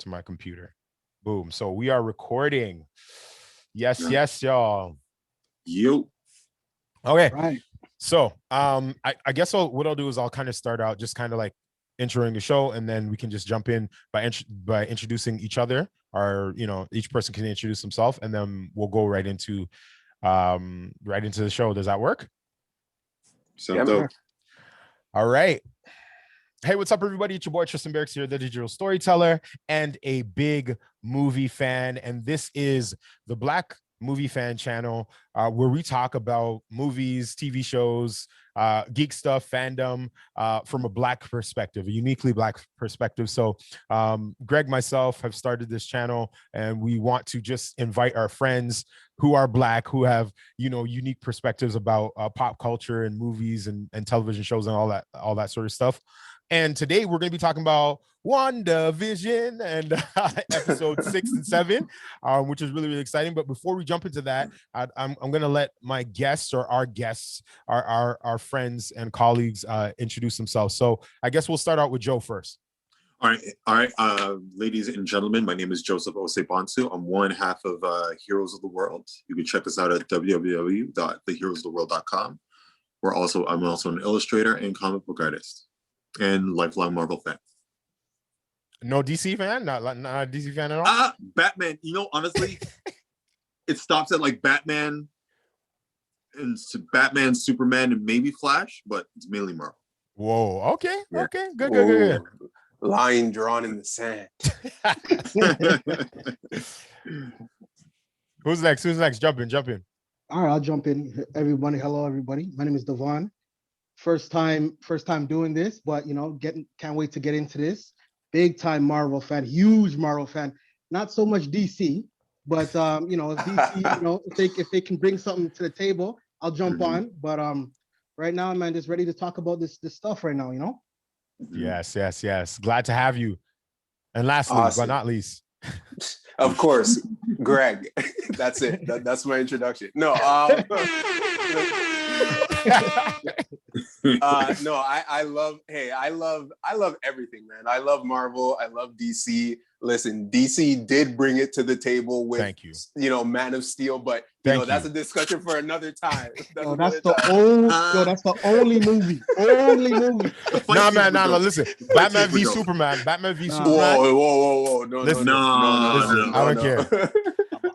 to my computer. Boom. So we are recording. Yes, Yeah. yes, y'all. You. Okay. Right. So I guess what I'll do is I'll kind of start out just kind of like introing the show, and then we can just jump in by introducing each other, or each person can introduce himself, and then we'll go right into the show. Does that work? Sounds dope. All right. Hey, what's up, everybody? It's your boy Tristan Barracks here, the digital storyteller and a big movie fan. And this is the Black Movie Fan channel, where we talk about movies, TV shows, geek stuff, fandom, from a Black perspective, a uniquely Black perspective. So Greg, myself have started this channel, and we want to just invite our friends who are Black, who have, unique perspectives about pop culture and movies and television shows and all that sort of stuff. And today we're going to be talking about WandaVision and episode 6 and 7, which is really, really exciting. But before we jump into that, I'm going to let my guests, or our guests, our friends and colleagues, introduce themselves. So I guess we'll start out with Joe first. All right. Ladies and gentlemen, my name is Joseph Osebonsu. I'm one half of Heroes of the World. You can check us out at www.theheroesoftheworld.com. I'm also an illustrator and comic book artist, and lifelong Marvel fan. No DC fan? Not a DC fan at all? Batman. Honestly, it stops at like Batman, Superman, and maybe Flash, but it's mainly Marvel. Whoa. Okay. Yeah. Okay. Good. Line drawn in the sand. Who's next? Jump in. All right, I'll jump in. Everybody, hello, everybody. My name is Devon. First time doing this, but can't wait to get into this. Big time Marvel fan, huge Marvel fan. Not so much DC, but DC, if they can bring something to the table, I'll jump on. But right now, man, just ready to talk about this stuff right now. Yes. Glad to have you. And lastly, awesome, but not least, of course, Greg. That's it. That's my introduction. No, no, I love everything, man. I love Marvel. I love DC. Listen, DC did bring it to the table with, thank you, Man of Steel, but that's a discussion for another time. That's the only movie. Nah, man, listen. Batman v Superman. Whoa. No, listen, no. I don't care.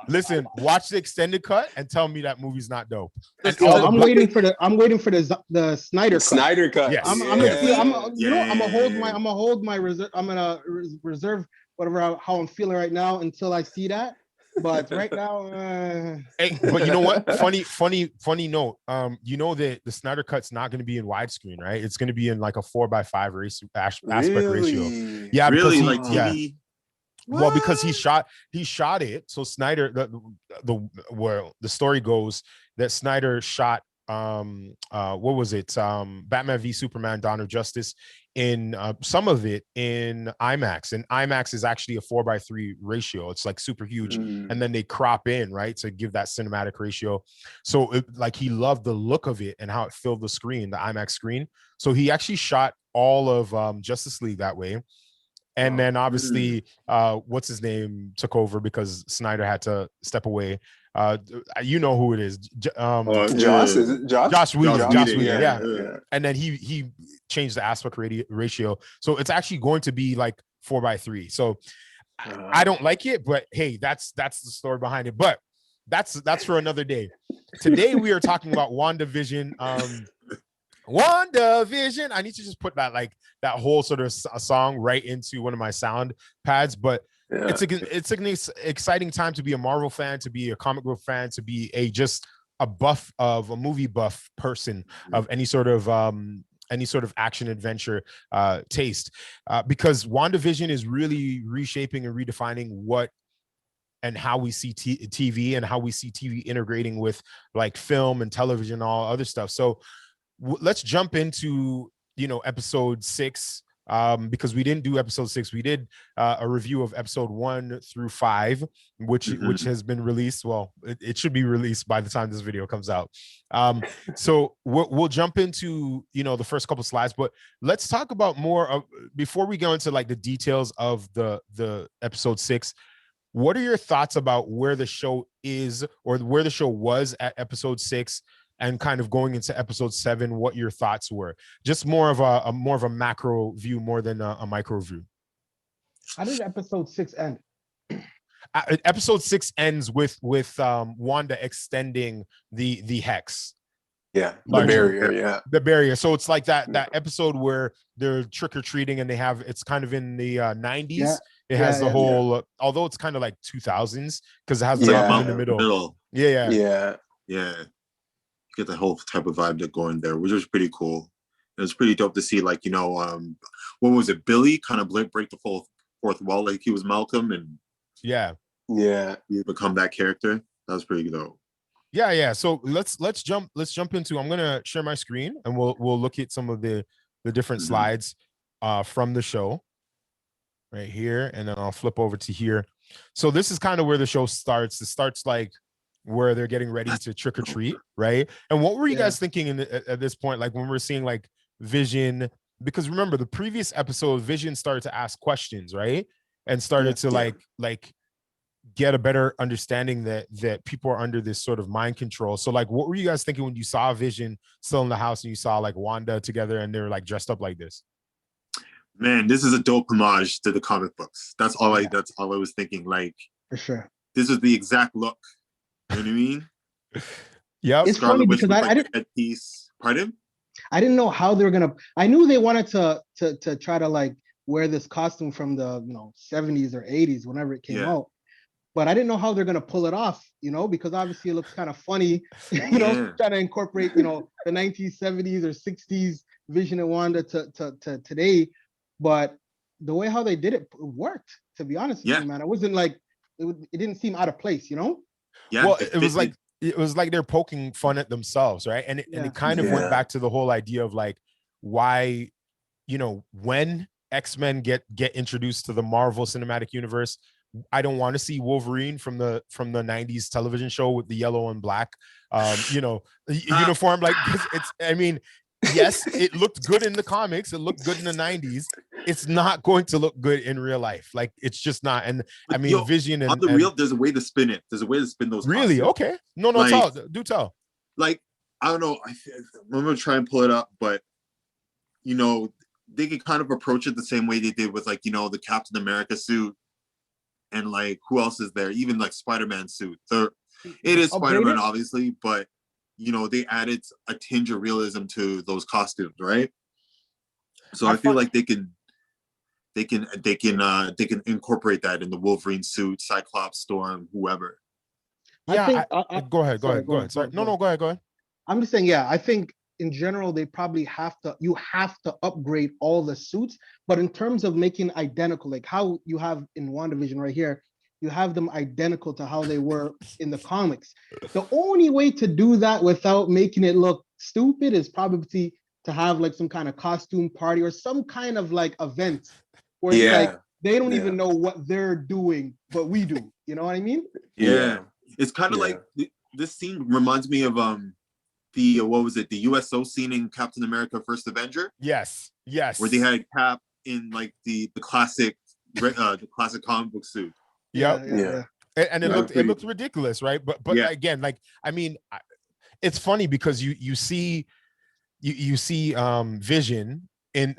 Listen, watch the extended cut and tell me that movie's not dope. I'm waiting for the Snyder cut. Snyder cut. Yes. I'm gonna reserve whatever how I'm feeling right now until I see that. But right now, hey, but you know what? Funny note. The Snyder cut's not going to be in widescreen, right? It's going to be in like a 4:5 aspect ratio. Yeah, really, because TV. Well, because he shot it. So Snyder, the story goes that Snyder shot what was it? Batman v Superman: Dawn of Justice in some of it in IMAX, and IMAX is actually a 4:3 ratio. It's like super huge, and then they crop in, right, to give that cinematic ratio. So he loved the look of it and how it filled the screen, the IMAX screen. So he actually shot all of Justice League that way. And then obviously, what's his name took over because Snyder had to step away. You know who it is. Joss, is it Joss? Joss Whedon. Yeah. Yeah. And then he changed the aspect ratio. So it's actually going to be like 4:3. So I don't like it, but hey, that's the story behind it. But that's for another day. Today we are talking about WandaVision. WandaVision. I need to just put that whole sort of a song right into one of my sound pads, but it's an exciting time to be a Marvel fan, to be a comic book fan, to be a movie buff person of any sort of action adventure taste, because WandaVision is really reshaping and redefining what and how we see TV and how we see TV integrating with like film and television and all other stuff. So let's jump into episode 6 because we didn't do episode 6. We did a review of episode 1 through 5, which has been released. Well, it should be released by the time this video comes out. So we'll jump into the first couple slides, but let's talk about more of, before we go into like the details of the episode 6. What are your thoughts about where the show is, or where the show was at episode 6, and kind of going into episode 7? What your thoughts were? Just more of a macro view more than a micro view. How did episode 6 end? Episode 6 ends with Wanda extending the hex. Yeah, the barrier. Yeah, the barrier. So it's like that episode where they're trick-or-treating, and it's kind of in the 90s. Yeah. It has the whole, although it's kind of like 2000s, because it has the like mom in the middle. Yeah. You get the whole type of vibe that going there, which was pretty cool. It was pretty dope to see, like, what was it, Billy kind of break the fourth wall, like he was Malcolm, and he become that character. That was pretty dope. Yeah. So let's jump into, I'm gonna share my screen, and we'll look at some of the different slides from the show right here, and then I'll flip over to here. So this is kind of where the show starts. It starts like where they're getting ready to trick or treat, right? And what were you guys thinking at this point, like when we're seeing like Vision? Because remember, the previous episode, Vision started to ask questions, right? And started to like get a better understanding that people are under this sort of mind control. So like, what were you guys thinking when you saw Vision still in the house, and you saw like Wanda together, and they're like dressed up like this? Man, this is a dope homage to the comic books. That's all I was thinking. Like, For sure. this is the exact look. You know what I mean? Yeah. It's funny because I didn't. Headpiece. Pardon? I didn't know how they were gonna. I knew they wanted to try to like wear this costume from the 70s or 80s, whenever it came out. But I didn't know how they're gonna pull it off, because obviously it looks kind of funny, trying to incorporate, the 1970s or 60s Vision and Wanda to today. But the way how they did it worked, to be honest with you, man. It wasn't like it didn't seem out of place, Yeah. Well, it was like they're poking fun at themselves, right? And it kind of went back to the whole idea of like why, when X-Men get introduced to the Marvel Cinematic Universe, I don't want to see Wolverine from the 90s television show with the yellow and black uniform. Like, yes, it looked good in the comics, it looked good in the 90s. It's not going to look good in real life. Like, it's just not. And Vision and on the real, there's a way to spin it. There's a way to spin those. Really? costumes. Okay. No, like, tell. Like, I don't know. I'm gonna try and pull it up, but they can kind of approach it the same way they did with like the Captain America suit, and like who else is there? Even like Spider-Man suit. It is Spider-Man, obviously, but they added a tinge of realism to those costumes, right? So I feel like they can incorporate that in the Wolverine suit, Cyclops, Storm, whoever. Yeah, go ahead. Sorry. No, go ahead. I'm just saying, I think in general, they probably you have to upgrade all the suits, but in terms of making identical, like how you have in WandaVision right here, you have them identical to how they were in the comics. The only way to do that without making it look stupid is probably to have like some kind of costume party or some kind of like event where it's like they don't even know what they're doing, but we do. You know what I mean? Yeah. It's kind of like this scene reminds me of the USO scene in Captain America: First Avenger. Yes. Where they had Cap in like the classic comic book suit. Yeah. And it looked ridiculous, right? But again, like, it's funny because you see Vision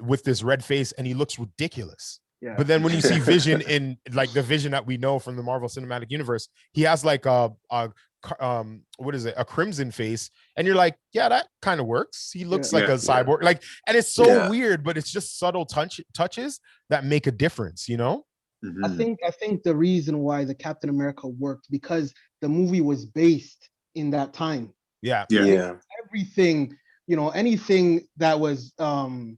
with this red face, and he looks ridiculous. Yeah. But then when you see Vision in like the Vision that we know from the Marvel Cinematic Universe, he has like a crimson face, and you're like, yeah, that kind of works. He looks like a cyborg, like, and it's so weird, but it's just subtle touches that make a difference, Mm-hmm. I think the reason why the Captain America worked because the movie was based in that time. Yeah. Everything, anything that was from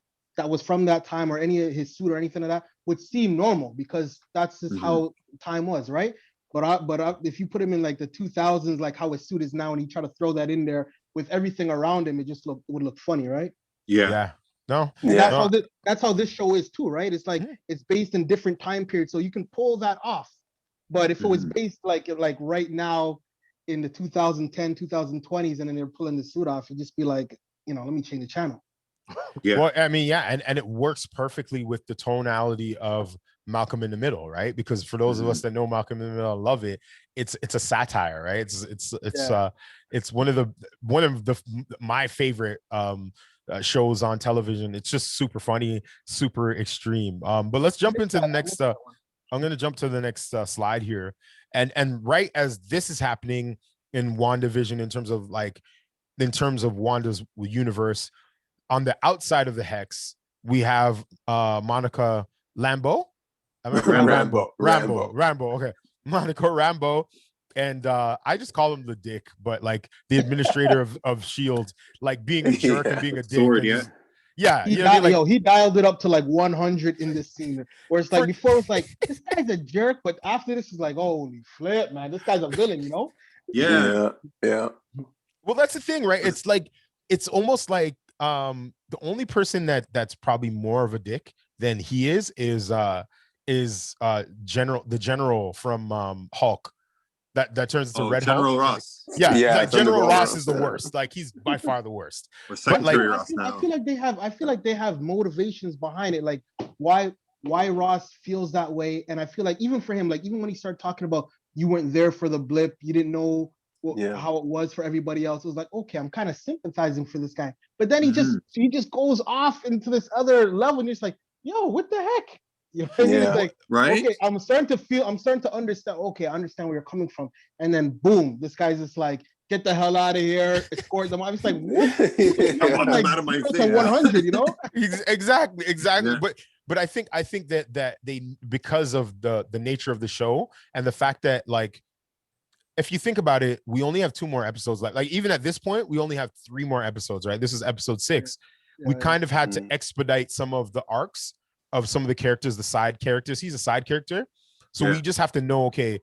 that time, or any of his suit or anything like that would seem normal because that's just how time was, right? But if you put him in like the 2000s, like how his suit is now, and you try to throw that in there with everything around him, it would look funny, right? Yeah. No. And Yeah. that's how this show is too, right? It's like it's based in different time periods, so you can pull that off. But if it was based like right now in the 2010, 2020s, and then they're pulling the suit off, it'd just be like, let me change the channel. Yeah. Well, I mean, yeah, and it works perfectly with the tonality of Malcolm in the Middle, right? Because for those of us that know Malcolm in the Middle, love it. It's a satire, right? It's one of the my favorite shows on television. It's just super funny, super extreme. But let's jump into the next. I'm going to jump to the next slide here, and right as this is happening in WandaVision, in terms of Wanda's universe, on the outside of the hex, we have Monica Rambeau. Rambeau. Okay, Monica Rambeau, and I just call him the Dick, but like the administrator of Shield, like being a jerk and being a dick. Sword, and he dialed it up to like 100 in this scene. Where it's like before it was like this guy's a jerk, but after this is like, holy flip, man, this guy's a villain, Yeah. Well, that's the thing, right? It's like it's almost like the only person that's probably more of a dick than he is general from Hulk that turns into Red General Hulk. Ross. General Ross is the worst. Like he's by far the worst. Or Secretary Ross now. I feel like they have motivations behind it, like why Ross feels that way. And I feel like even for him, like even when he started talking about you weren't there for the blip, you didn't know how it was for everybody else, it was like, okay, I'm kind of sympathizing for this guy. But then he just goes off into this other level, and you're just like, yo, what the heck? You know what I mean? It's like, right? Okay, I'm starting to understand. Okay, I understand where you're coming from. And then boom, this guy's just like, get the hell out of here, escort them. I was like, what? I want them out of my face. 100, Exactly. Yeah. But I think that they, because of the nature of the show and the fact that, like, if you think about it, we only have 2 more episodes left. Like even at this point, we only have 3 more episodes, right? This is episode 6. We kind of had to expedite some of the arcs of some of the characters, the side characters. He's a side character. So we just have to know, okay,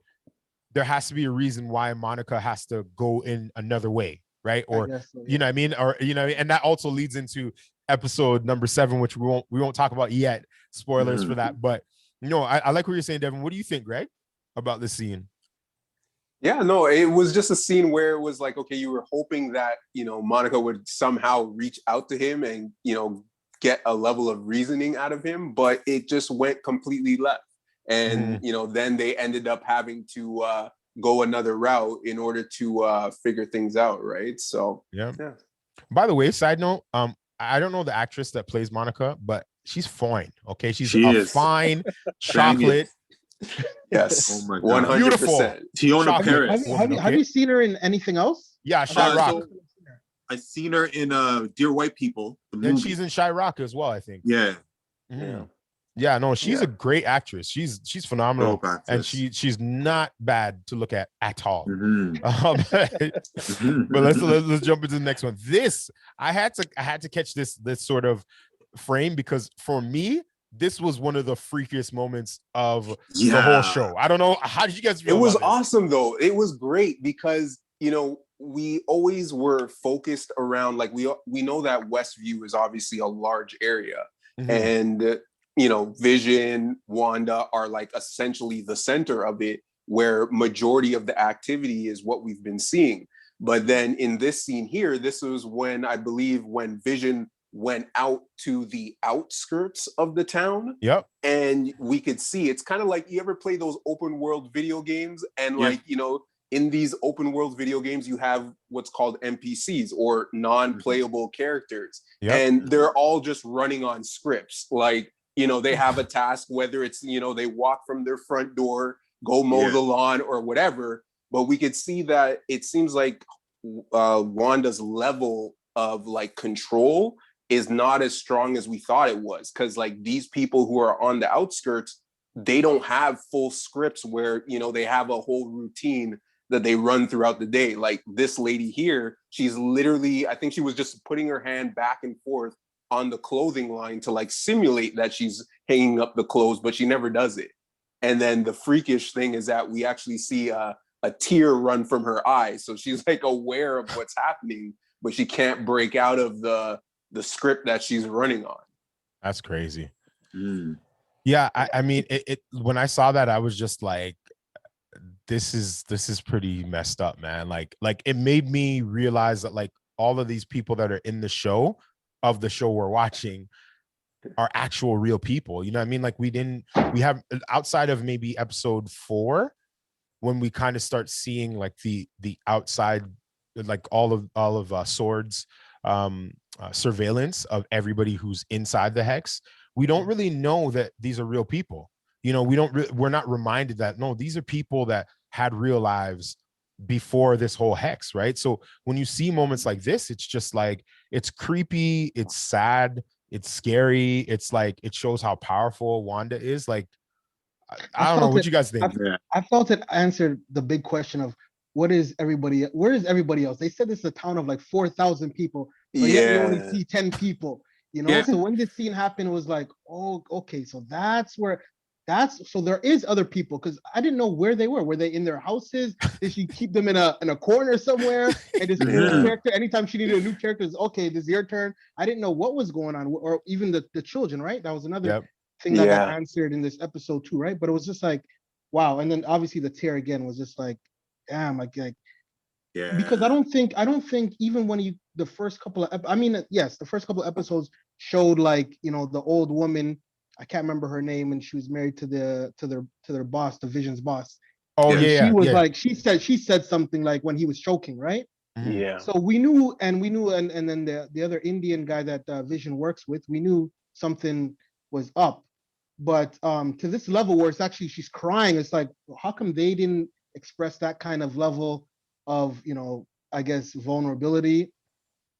there has to be a reason why Monica has to go in another way, right? Or you know what I mean? Or and that also leads into episode number 7, which we won't talk about yet. Spoilers for that. But I like what you're saying, Devin. What do you think, Greg, about this scene? Yeah, no, it was just a scene where it was like, okay, you were hoping that, Monica would somehow reach out to him and, get a level of reasoning out of him, but it just went completely left. And, then they ended up having to go another route in order to figure things out, right? So, yeah. By the way, side note, I don't know the actress that plays Monica, but she's fine, okay? She is fine chocolate. Yes. Oh my God. 100%. Beautiful. Tiona Paris. Have you seen her in anything else? Yeah, Shy-Rock. I've seen her in Dear White People. And she's in Shy-Rock as well, I think. Yeah. Yeah, no, she's a great actress. She's phenomenal, and she's not bad to look at all. But let's jump into the next one. This I had to catch this sort of frame, because for me, this was one of the freakiest moments of the whole show. I don't know, how did you guys feel? It was awesome though. It was great because we always were focused around, like, we know that Westview is obviously a large area, and Vision, Wanda are like essentially the center of it, where majority of the activity is what we've been seeing. But then in this scene here, this was when Vision went out to the outskirts of the town. Yep. And we could see, it's kind of like, you ever play those open world video games, and like, in these open world video games, you have what's called NPCs, or non-playable characters. And they're all just running on scripts. Like, they have a task, whether it's, they walk from their front door, go mow the lawn or whatever. But we could see that it seems like Wanda's level of like control is not as strong as we thought it was. Cause like these people who are on the outskirts, they don't have full scripts where, they have a whole routine that they run throughout the day. Like this lady here, she's literally, I think she was just putting her hand back and forth on the clothing line to like simulate that she's hanging up the clothes, but she never does it. And then the freakish thing is that we actually see a tear run from her eye. So she's like aware of what's happening, but she can't break out of the the script that she's running on. That's crazy. Mm. Yeah, I mean, it when I saw that, I was just like, this is pretty messed up, man. Like it made me realize that like all of these people that are in the show we're watching are actual real people. You know what I mean? Like we have outside of maybe episode 4, when we kind of start seeing like the outside, like all of Sword's surveillance of everybody who's inside the hex. We don't really know that these are real people. You know, we're not reminded that no, these are people that had real lives before this whole hex, right? So when you see moments like this, it's just like, it's creepy, it's sad, it's scary. It's like, it shows how powerful Wanda is. Like, I don't know what you guys think. I felt it answered the big question of where is everybody else? They said this is a town of like 4,000 people, but yet we only see 10 people, you know? So when this scene happened, it was like, oh, okay, so so there is other people, because I didn't know where they were. Were they in their houses? Did she keep them in a corner somewhere? And this character, anytime she needed a new character, is okay, this is your turn. I didn't know what was going on, or even the children, right? That was another thing that got answered in this episode too, right? But it was just like, wow. And then obviously the tear again was just like, damn, like because I don't think even when the first couple of, I mean, yes, the first couple of episodes showed like, you know, the old woman, I can't remember her name, and she was married to their boss, the Vision's boss. Oh and she was like, she said something like when he was choking, right? Yeah. So we knew, and then the other Indian guy that Vision works with, we knew something was up. But to this level where it's actually she's crying, it's like, how come they didn't express that kind of level of, you know, I guess vulnerability?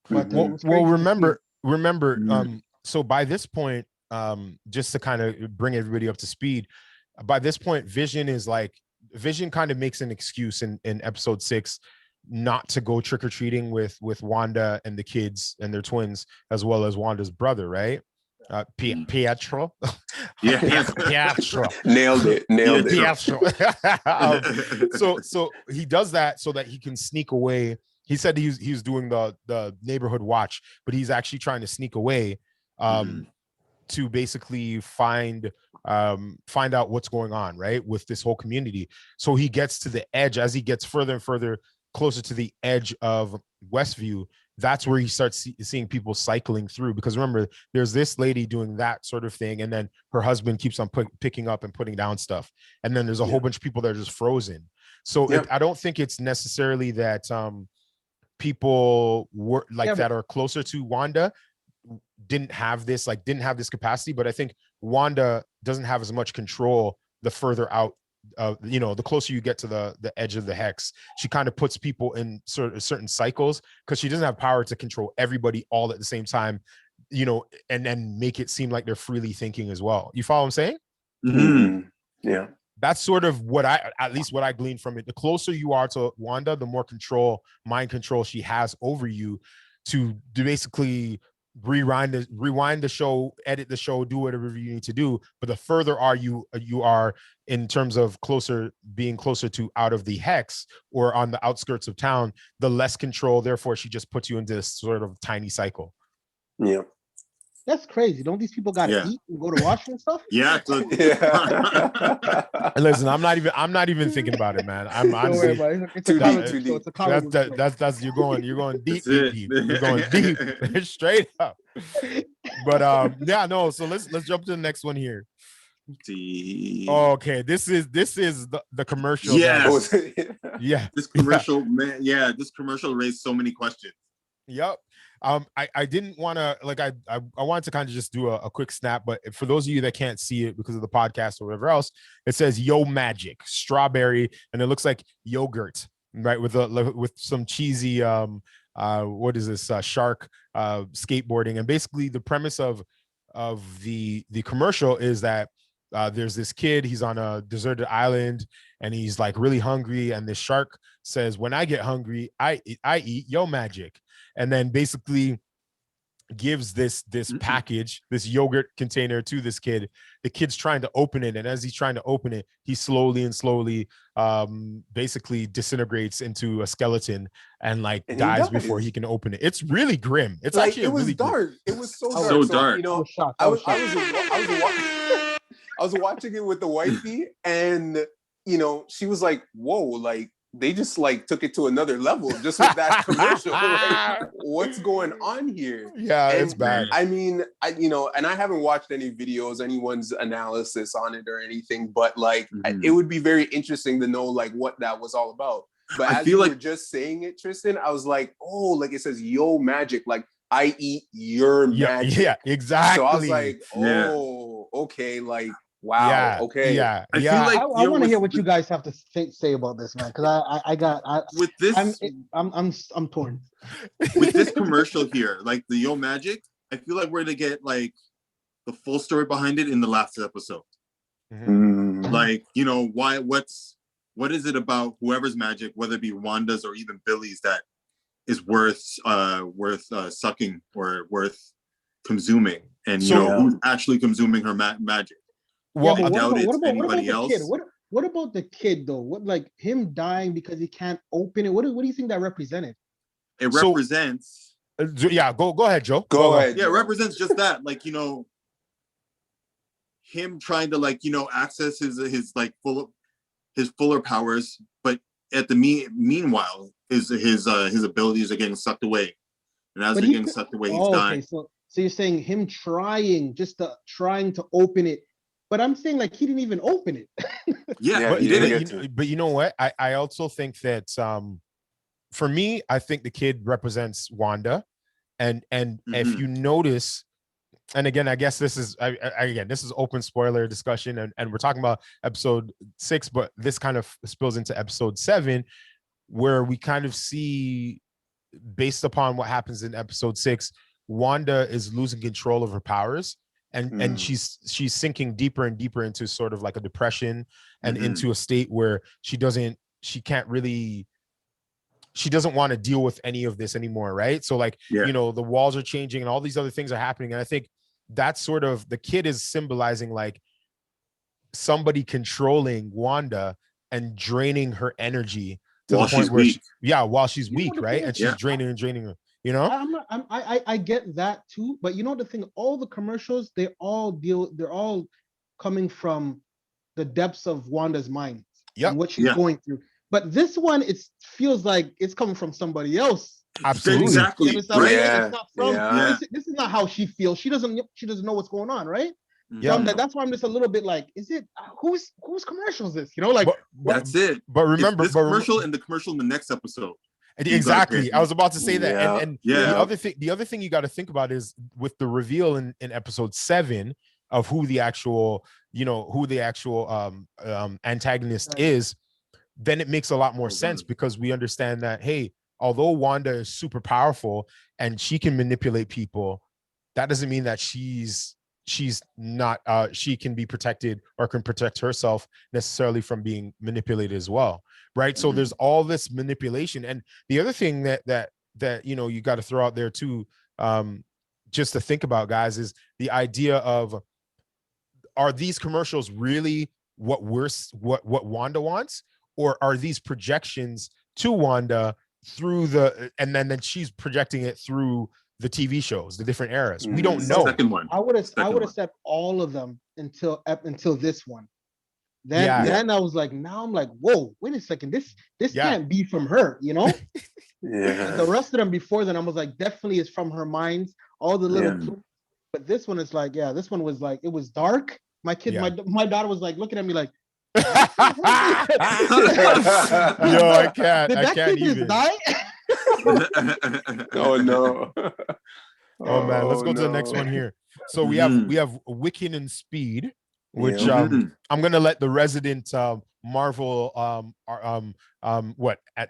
But well, remember, so by this point, just to kind of bring everybody up to speed, by this point, Vision kind of makes an excuse in episode 6 not to go trick-or-treating with Wanda and the kids and their twins, as well as Wanda's brother, right? Pietro. Pietro. Nailed it. Pietro. So he does that so that he can sneak away. He said he's doing the neighborhood watch, but he's actually trying to sneak away to basically find out what's going on, right, with this whole community. So he gets to the edge. As he gets further and further closer to the edge of Westview, that's where he starts seeing people cycling through. Because remember, there's this lady doing that sort of thing, and then her husband keeps on picking up and putting down stuff, and then there's a whole bunch of people that are just frozen. So I don't think it's necessarily that people were like that are closer to Wanda didn't have this capacity, but I think Wanda doesn't have as much control the further out, you know, the closer you get to the edge of the hex. She kind of puts people in certain cycles because she doesn't have power to control everybody all at the same time, you know, and then make it seem like they're freely thinking as well. You follow what I'm saying? Mm-hmm. Yeah. That's sort of at least what I gleaned from it. The closer you are to Wanda, the more mind control she has over you to basically rewind the show, edit the show, do whatever you need to do. But the further you are in terms of being closer to out of the hex or on the outskirts of town, the less control. Therefore, she just puts you into this sort of tiny cycle. Yeah. That's crazy. Don't these people got to eat and go to washroom and stuff? Yeah. Listen, I'm not even thinking about it, man. I'm honestly, it's a comic book. That's you're going deep. You're going deep, straight up. But yeah, no. So let's jump to the next one here. Okay, this is the commercial. Yes. Yeah. This commercial, man. Yeah, this commercial raised so many questions. Yep. I didn't want to, like, I wanted to kind of just do a quick snap, but for those of you that can't see it because of the podcast or whatever else, it says Yo Magic strawberry, and it looks like yogurt, right, with some cheesy what is this shark skateboarding. And basically the premise of the commercial is that there's this kid, he's on a deserted island and he's like really hungry, and this shark says, when I get hungry, I eat Yo Magic. And then basically gives this Mm-mm. package, this yogurt container to this kid. The kid's trying to open it, and as he's trying to open it, he slowly basically disintegrates into a skeleton and like And he dies before dies. he can open it. It's really grim. It's Like actually it a was really good. dark. It was so I was- dark. So dark. You I know, was shocked. I was watching it with the wifey, and you know, she was like, "Whoa!" Like they just like took it to another level just with that commercial. Like, what's going on here? Yeah, And it's bad. I mean, you know, and I haven't watched any videos, anyone's analysis on it or anything, but like, it would be very interesting to know like what that was all about. But I as feel you like were just saying it, Tristan, I was like, oh, like it says yo magic, like I eat your magic. Yeah, exactly. So I was like, Yeah. oh, okay, like wow, okay. Yeah. I feel like I want to hear what you guys have to say about this, man, because with this I'm torn. with this commercial here, like the Yo Magic, I feel like we're gonna get like the full story behind it in the last episode. Mhm. Like, you know, what is it about whoever's magic, whether it be Wanda's or even Billy's, that is worth sucking or worth consuming, and you know who's actually consuming her magic. Well, Yeah, but I doubt it's what anybody about the kid? else. What about the kid though? What, like him dying because he can't open it? What do you think that represented? It So- represents yeah, go ahead, Joe. Go ahead. yeah, it represents just that, like, you know, him trying to, like, you know, access his like fuller powers, but at the meanwhile his abilities are getting sucked away, and as But they're he getting could- sucked away, he's Oh, dying. okay, so you're saying him trying to open it, but I'm saying like he didn't even open it. Yeah, But, he did didn't it. get to. but you know what? I also think that for me, I think the kid represents Wanda, and if Mhm. you notice, and again, I guess this is again, this is open spoiler discussion, and we're talking about episode 6, but this kind of spills into episode 7, where we kind of see, based upon what happens in episode 6, Wanda is losing control of her powers, and she's sinking deeper and deeper into sort of like a depression and Mhm. into a state where she doesn't want to deal with any of this anymore, right? So like, Yeah. you know, the walls are changing and all these other things are happening, and I think that's sort of, the kid is symbolizing like somebody controlling Wanda and draining her energy to While the point she's where weak. while she's You know weak, the right? thing And is- she's Yeah. draining her, you know? I get that too, but you know the thing, all the commercials, they're all coming from the depths of Wanda's mind Yep. and what she's Yeah. going through. But this one, it feels like it's coming from somebody else. Absolutely. Exactly. You understand what I'm Right. saying? Yeah, It's not from. yeah. This is not how she feels. She doesn't know what's going on, right? Yeah. So that's why I'm just a little bit like, is it whose commercial is this? You know, like That's it. But remember, It's this commercial and the commercial in the next episode. exactly. I was about to say that. Yeah. And Yeah. the other thing you got to think about is with the reveal in episode 7 of who the actual antagonist is, then it makes a lot more sense, because we understand that, hey, although Wanda is super powerful and she can manipulate people, that doesn't mean that she's not she can be protected or can protect herself necessarily from being manipulated as well, right? So there's all this manipulation. And the other thing that you know, you got to throw out there too, just to think about, guys, is the idea of, are these commercials really what Wanda wants, or are these projections to Wanda through and then she's projecting it through the TV shows, the different eras? We don't It's know. the second one. I would have one. said all of them until this one. Then I was like, now I'm like, whoa, wait a second, this can't be from her, you know? Yeah. The rest of them before then, I was like, definitely is from her mind. All the little clues. But this one is like, this one was like, it was dark. My kid, my daughter was like looking at me like, Yo, I can't. did I that can't kid even. just die? Oh no. Oh man, let's go to the next one here. So we have Wiccan and Speed, which I'm gonna let the resident Marvel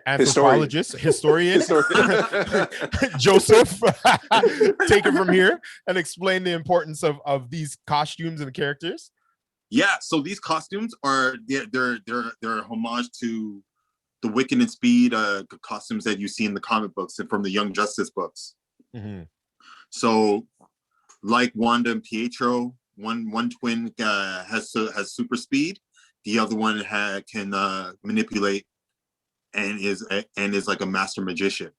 anthropologist historian Joseph take it from here and explain the importance of these costumes and characters. Yeah, so these costumes are they're a homage to the Wiccan and Speed costumes that you see in the comic books and from the Young Justice books. So, like Wanda and Pietro, one twin has super speed. The other one can manipulate and is like a master magician,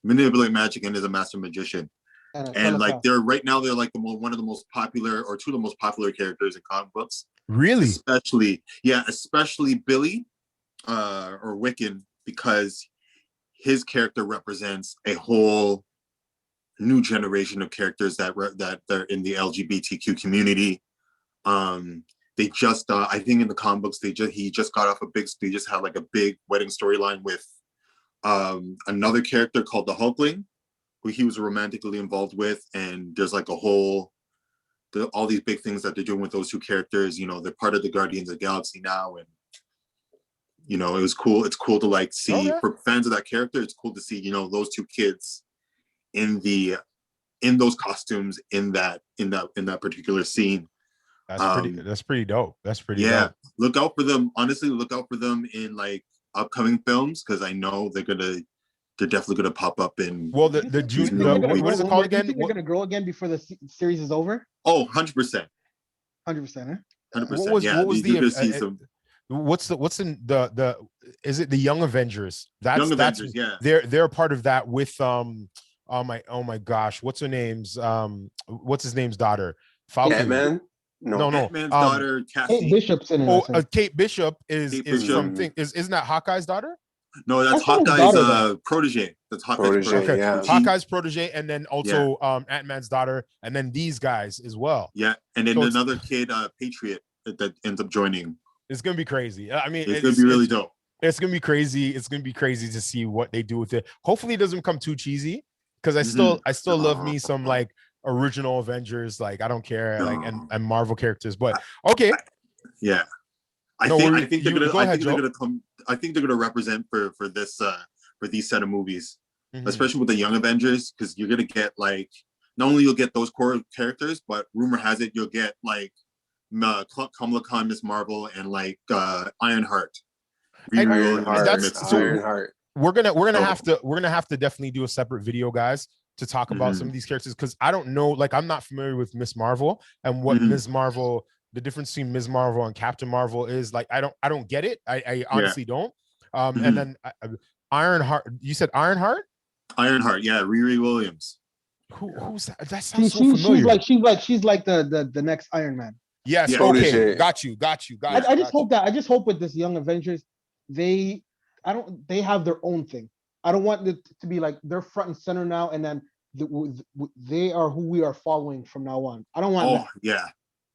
manipulate magic and is a master magician. And like they're like one of the most popular or two of the most popular characters in comic books. Really? Especially Billy or Wiccan, because his character represents a whole new generation of characters that they're in the LGBTQ community. They just I think in the comic books he just got off they just had like a big wedding storyline with another character called the Hulkling, who he was romantically involved with, and there's like all these big things that they're doing with those two characters. You know, they're part of the Guardians of the Galaxy now, and you know, it was cool. It's cool to like see for fans of that character. It's cool to see, you know, those two kids in those costumes in that particular scene. That's pretty dope. That's pretty dope. Look out for them. Honestly, look out for them in like upcoming films, because I know they're definitely gonna pop up in. Well, what is it called again? They're gonna grow again before the series is over. Oh, 100%. 100%. 100%. What's the is it the Young Avengers? Young Avengers, yeah. They're a part of that with oh my gosh, what's her name's what's his name's daughter? Falcon. Ant-Man? No. Ant-Man's daughter, Cassie. Kate Bishop's in it. Kate Bishop isn't that Hawkeye's daughter? No, that's Hawkeye's protege. That's Hawkeye's protege. Okay. Yeah. Hawkeye's protege, and then also Ant-Man's daughter, and then these guys as well. Yeah, and then another kid, Patriot, that ends up joining. It's gonna be crazy. I mean, it's gonna be really dope. It's gonna be crazy. It's gonna be crazy to see what they do with it. Hopefully, it doesn't become too cheesy, because I still love me some like original Avengers. Like I don't care, like and Marvel characters. But okay, I think they're gonna represent for this for these set of movies, especially with the Young Avengers, because you're gonna get like not only you'll get those core characters, but rumor has it you'll get like Kamala Khan, Miss Marvel, and like Ironheart. Ironheart. We're gonna have to definitely do a separate video, guys, to talk about some of these characters, because I don't know, like I'm not familiar with Miss Marvel and what Ms. Marvel, the difference between Ms. Marvel and Captain Marvel is. Like I don't get it. I honestly don't. And then Ironheart. You said Ironheart? Ironheart, yeah, Riri Williams. Who's that? That sounds so familiar. She's like the next Iron Man. Yes. Yeah, okay. Got you. I just hope with this Young Avengers, they have their own thing. I don't want it to be like they're front and center now, and then they are who we are following from now on. I don't want that. Yeah.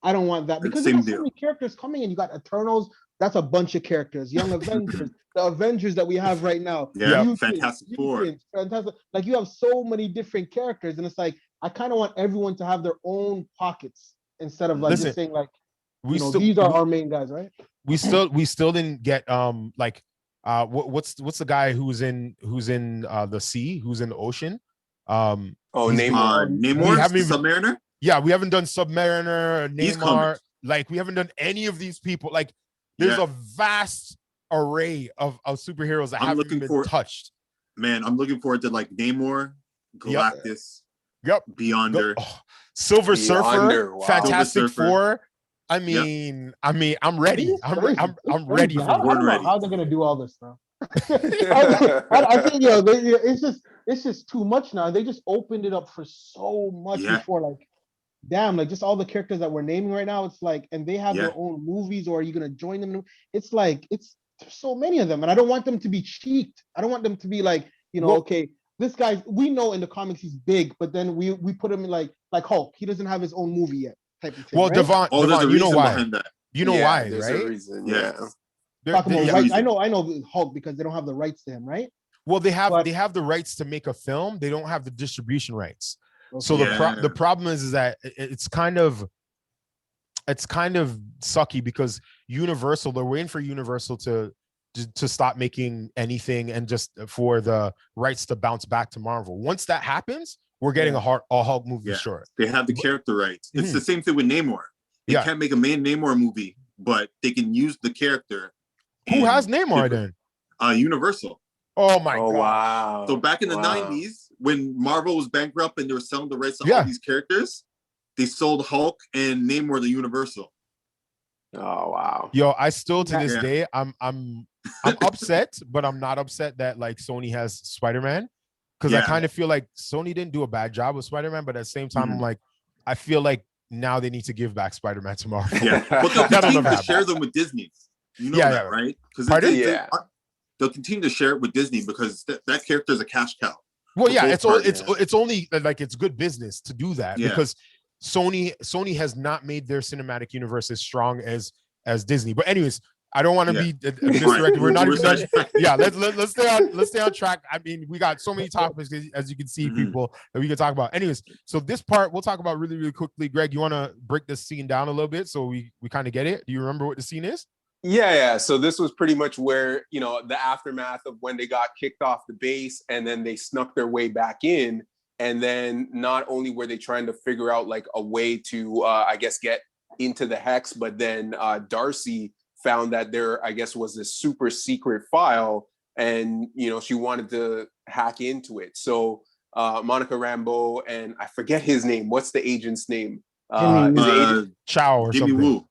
I don't want that, because there's so many characters coming, and you got Eternals. That's a bunch of characters. Young Avengers, the Avengers that we have right now. Yeah, Fantastic Four. Fantastic. Like you have so many different characters, and it's like I kind of want everyone to have their own pockets instead of like just saying like, these are our main guys, right? We still didn't get what's the guy who's in the sea, who's in the ocean? Namor. Namor, Submariner. Yeah, we haven't done Submariner, Namor. Like we haven't done any of these people. Like there's a vast array of superheroes that haven't been touched. Man, I'm looking forward to like Namor, Galactus, Beyonder, Silver Surfer, Fantastic Four. I mean, I'm ready. I'm ready for I don't know how they're gonna do all this stuff. I think it's just too much now. They just opened it up for so much before, like, damn, like just all the characters that we're naming right now. It's like, and they have their own movies, or are you gonna join them? It's like there's so many of them, and I don't want them to be cheeked. I don't want them to be like, okay, this guy, we know in the comics he's big, but then we put him in like Hulk. He doesn't have his own movie yet. Type of thing, well, right? Devon, you know why? You know why, there's right? a reason, yeah. I know Hulk, because they don't have the rights to him, right? Well, they have the rights to make a film. They don't have the distribution rights. Okay. So the problem is that it's kind of sucky, because Universal, they're waiting for Universal to stop making anything and just for the rights to bounce back to Marvel. Once that happens, we're getting a Hulk movie, sure. They have the character rights. It's the same thing with Namor. They can't make a main Namor movie, but they can use the character. Who has Namor then? Universal. Oh my god! Wow. So back in the 90s, when Marvel was bankrupt and they were selling the rights to all these characters, they sold Hulk and Namor to Universal. Oh wow. Yo, I still to this day, I'm upset, but I'm not upset that like Sony has Spider-Man, because I kind of feel like Sony didn't do a bad job with Spider-Man, but at the same time, I'm like, I feel like now they need to give back Spider-Man to Marvel. Yeah, but they'll continue to share them with Disney. You know that, right? Because they'll continue to share it with Disney because that character is a cash cow. Well, yeah, it's only like it's good business to do that because Sony has not made their cinematic universe as strong as Disney. But anyways, I don't want to be misdirected. We're not even done. Yeah, let's stay on track. I mean, we got so many topics, as you can see, people that we can talk about. Anyways, so this part we'll talk about really, really quickly. Greg, you want to break this scene down a little bit so we kind of get it? Do you remember what the scene is? Yeah. So this was pretty much where, you know, the aftermath of when they got kicked off the base and then they snuck their way back in. And then not only were they trying to figure out like a way to, I guess, get into the hex, but then Darcy found that there, I guess, was this super secret file and, you know, she wanted to hack into it. So Monica Rambeau and I forget his name. What's the agent's name? Chow or Jimmy something. Woo.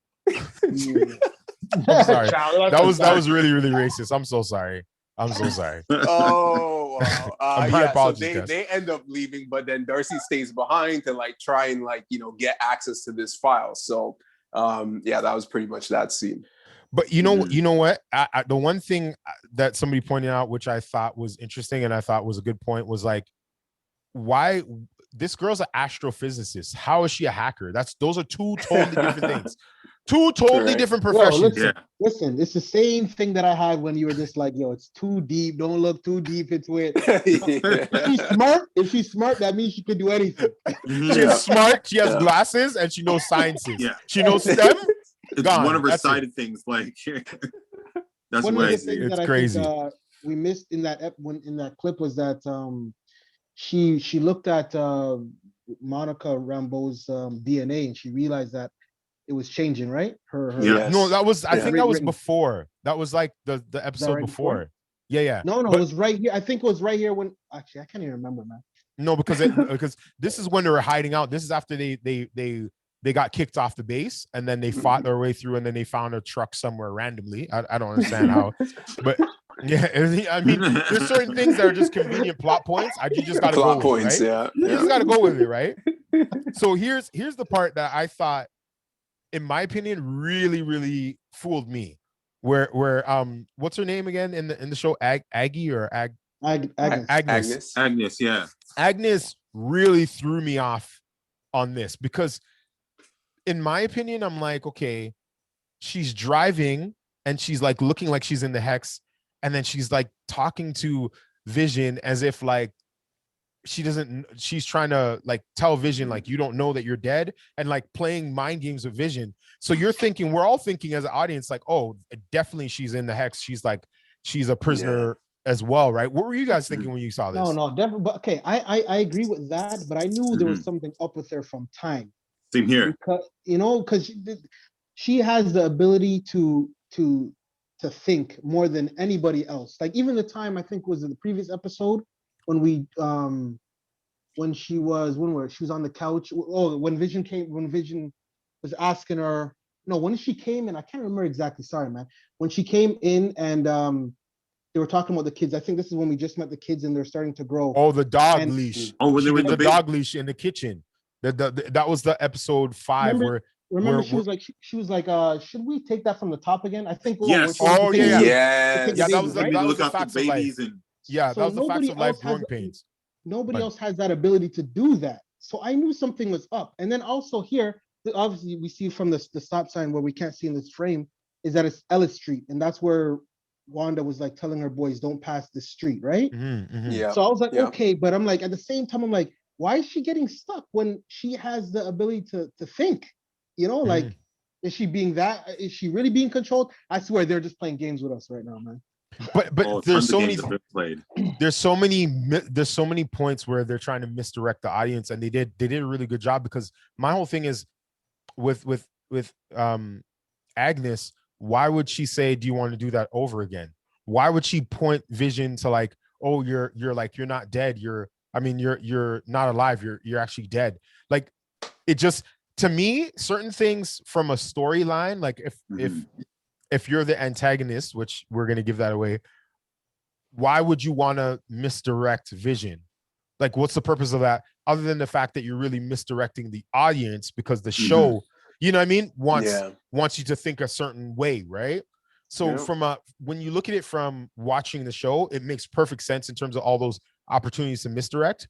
I'm sorry. That was really, really racist. I'm so sorry. Oh, wow. So they end up leaving, but then Darcy stays behind to like try and like, you know, get access to this file. So that was pretty much that scene. But you know what? The one thing that somebody pointed out, which I thought was interesting and I thought was a good point, was like, why this girl's an astrophysicist? How is she a hacker? Those are two totally different things. Two totally different professions. Listen, it's the same thing that I had when you were just like, yo, it's too deep. Don't look too deep into it. If she's smart, that means she could do anything. She's smart. She has glasses and she knows sciences. Yeah. She knows STEM. It's one of her sided things. Like that's one of the things it's that crazy. I think, we missed in that clip was that she looked at Monica Rambeau's DNA and she realized that it was changing, right? No, that was I think that was before. That was like the episode right before. Yeah. No, it was right here. I think it was right here when actually I can't even remember, man. No, because this is when they were hiding out. This is after they got kicked off the base and then they fought their way through and then they found a truck somewhere randomly. I don't understand how, but yeah, I mean, there's certain things that are just convenient plot points. You just got to go with it, right? You just got to go with it, right? So here's the part that I thought, in my opinion, really, really fooled me. Where what's her name again in the show? Aggie or Agnes. Agnes, yeah. Agnes really threw me off on this because, in my opinion, I'm like, okay, she's driving and she's like looking like she's in the hex, and then she's like talking to Vision as if like she's trying to like tell Vision like you don't know that you're dead and like playing mind games with Vision. So we're all thinking as an audience like, oh, definitely she's in the hex. She's a prisoner as well, right? What were you guys thinking when you saw this? No, definitely. But okay, I agree with that, but I knew there was something up with her from time. Same here. Because she has the ability to think more than anybody else. Like even the time I think was in the previous episode when she was on the couch. Oh, when Vision was asking her. No, when she came in, I can't remember exactly. Sorry, man. When she came in and they were talking about the kids. I think this is when we just met the kids and they're starting to grow. Oh, the dog leash. Oh, when they were the dog leash in the kitchen. That was the episode 5 Remember, she was like, should we take that from the top again? I think. Yes. Oh, yeah. That was the facts of life. That was the facts of life growing pains. Nobody else has that ability to do that. So I knew something was up. And then also here, obviously we see from the stop sign where we can't see in this frame is that it's Ellis Street. And that's where Wanda was like telling her boys, don't pass this street, right? Yeah. So I was like, okay, but I'm like, at the same time, I'm like, why is she getting stuck when she has the ability to think? Like, is she really being controlled? I swear they're just playing games with us right now, man. But there's so many points where they're trying to misdirect the audience, and they did a really good job, because my whole thing is with Agnes, why would she say, do you want to do that over again? Why would she point Vision to like, oh, you're not dead, you're I mean, you're not alive. You're actually dead. Like it just to me, certain things from a storyline, like if you're the antagonist, which we're gonna give that away, why would you want to misdirect Vision? Like, what's the purpose of that? Other than the fact that you're really misdirecting the audience because the show, you know what I mean, wants you to think a certain way, right? So when you look at it from watching the show, it makes perfect sense in terms of all those opportunities to misdirect.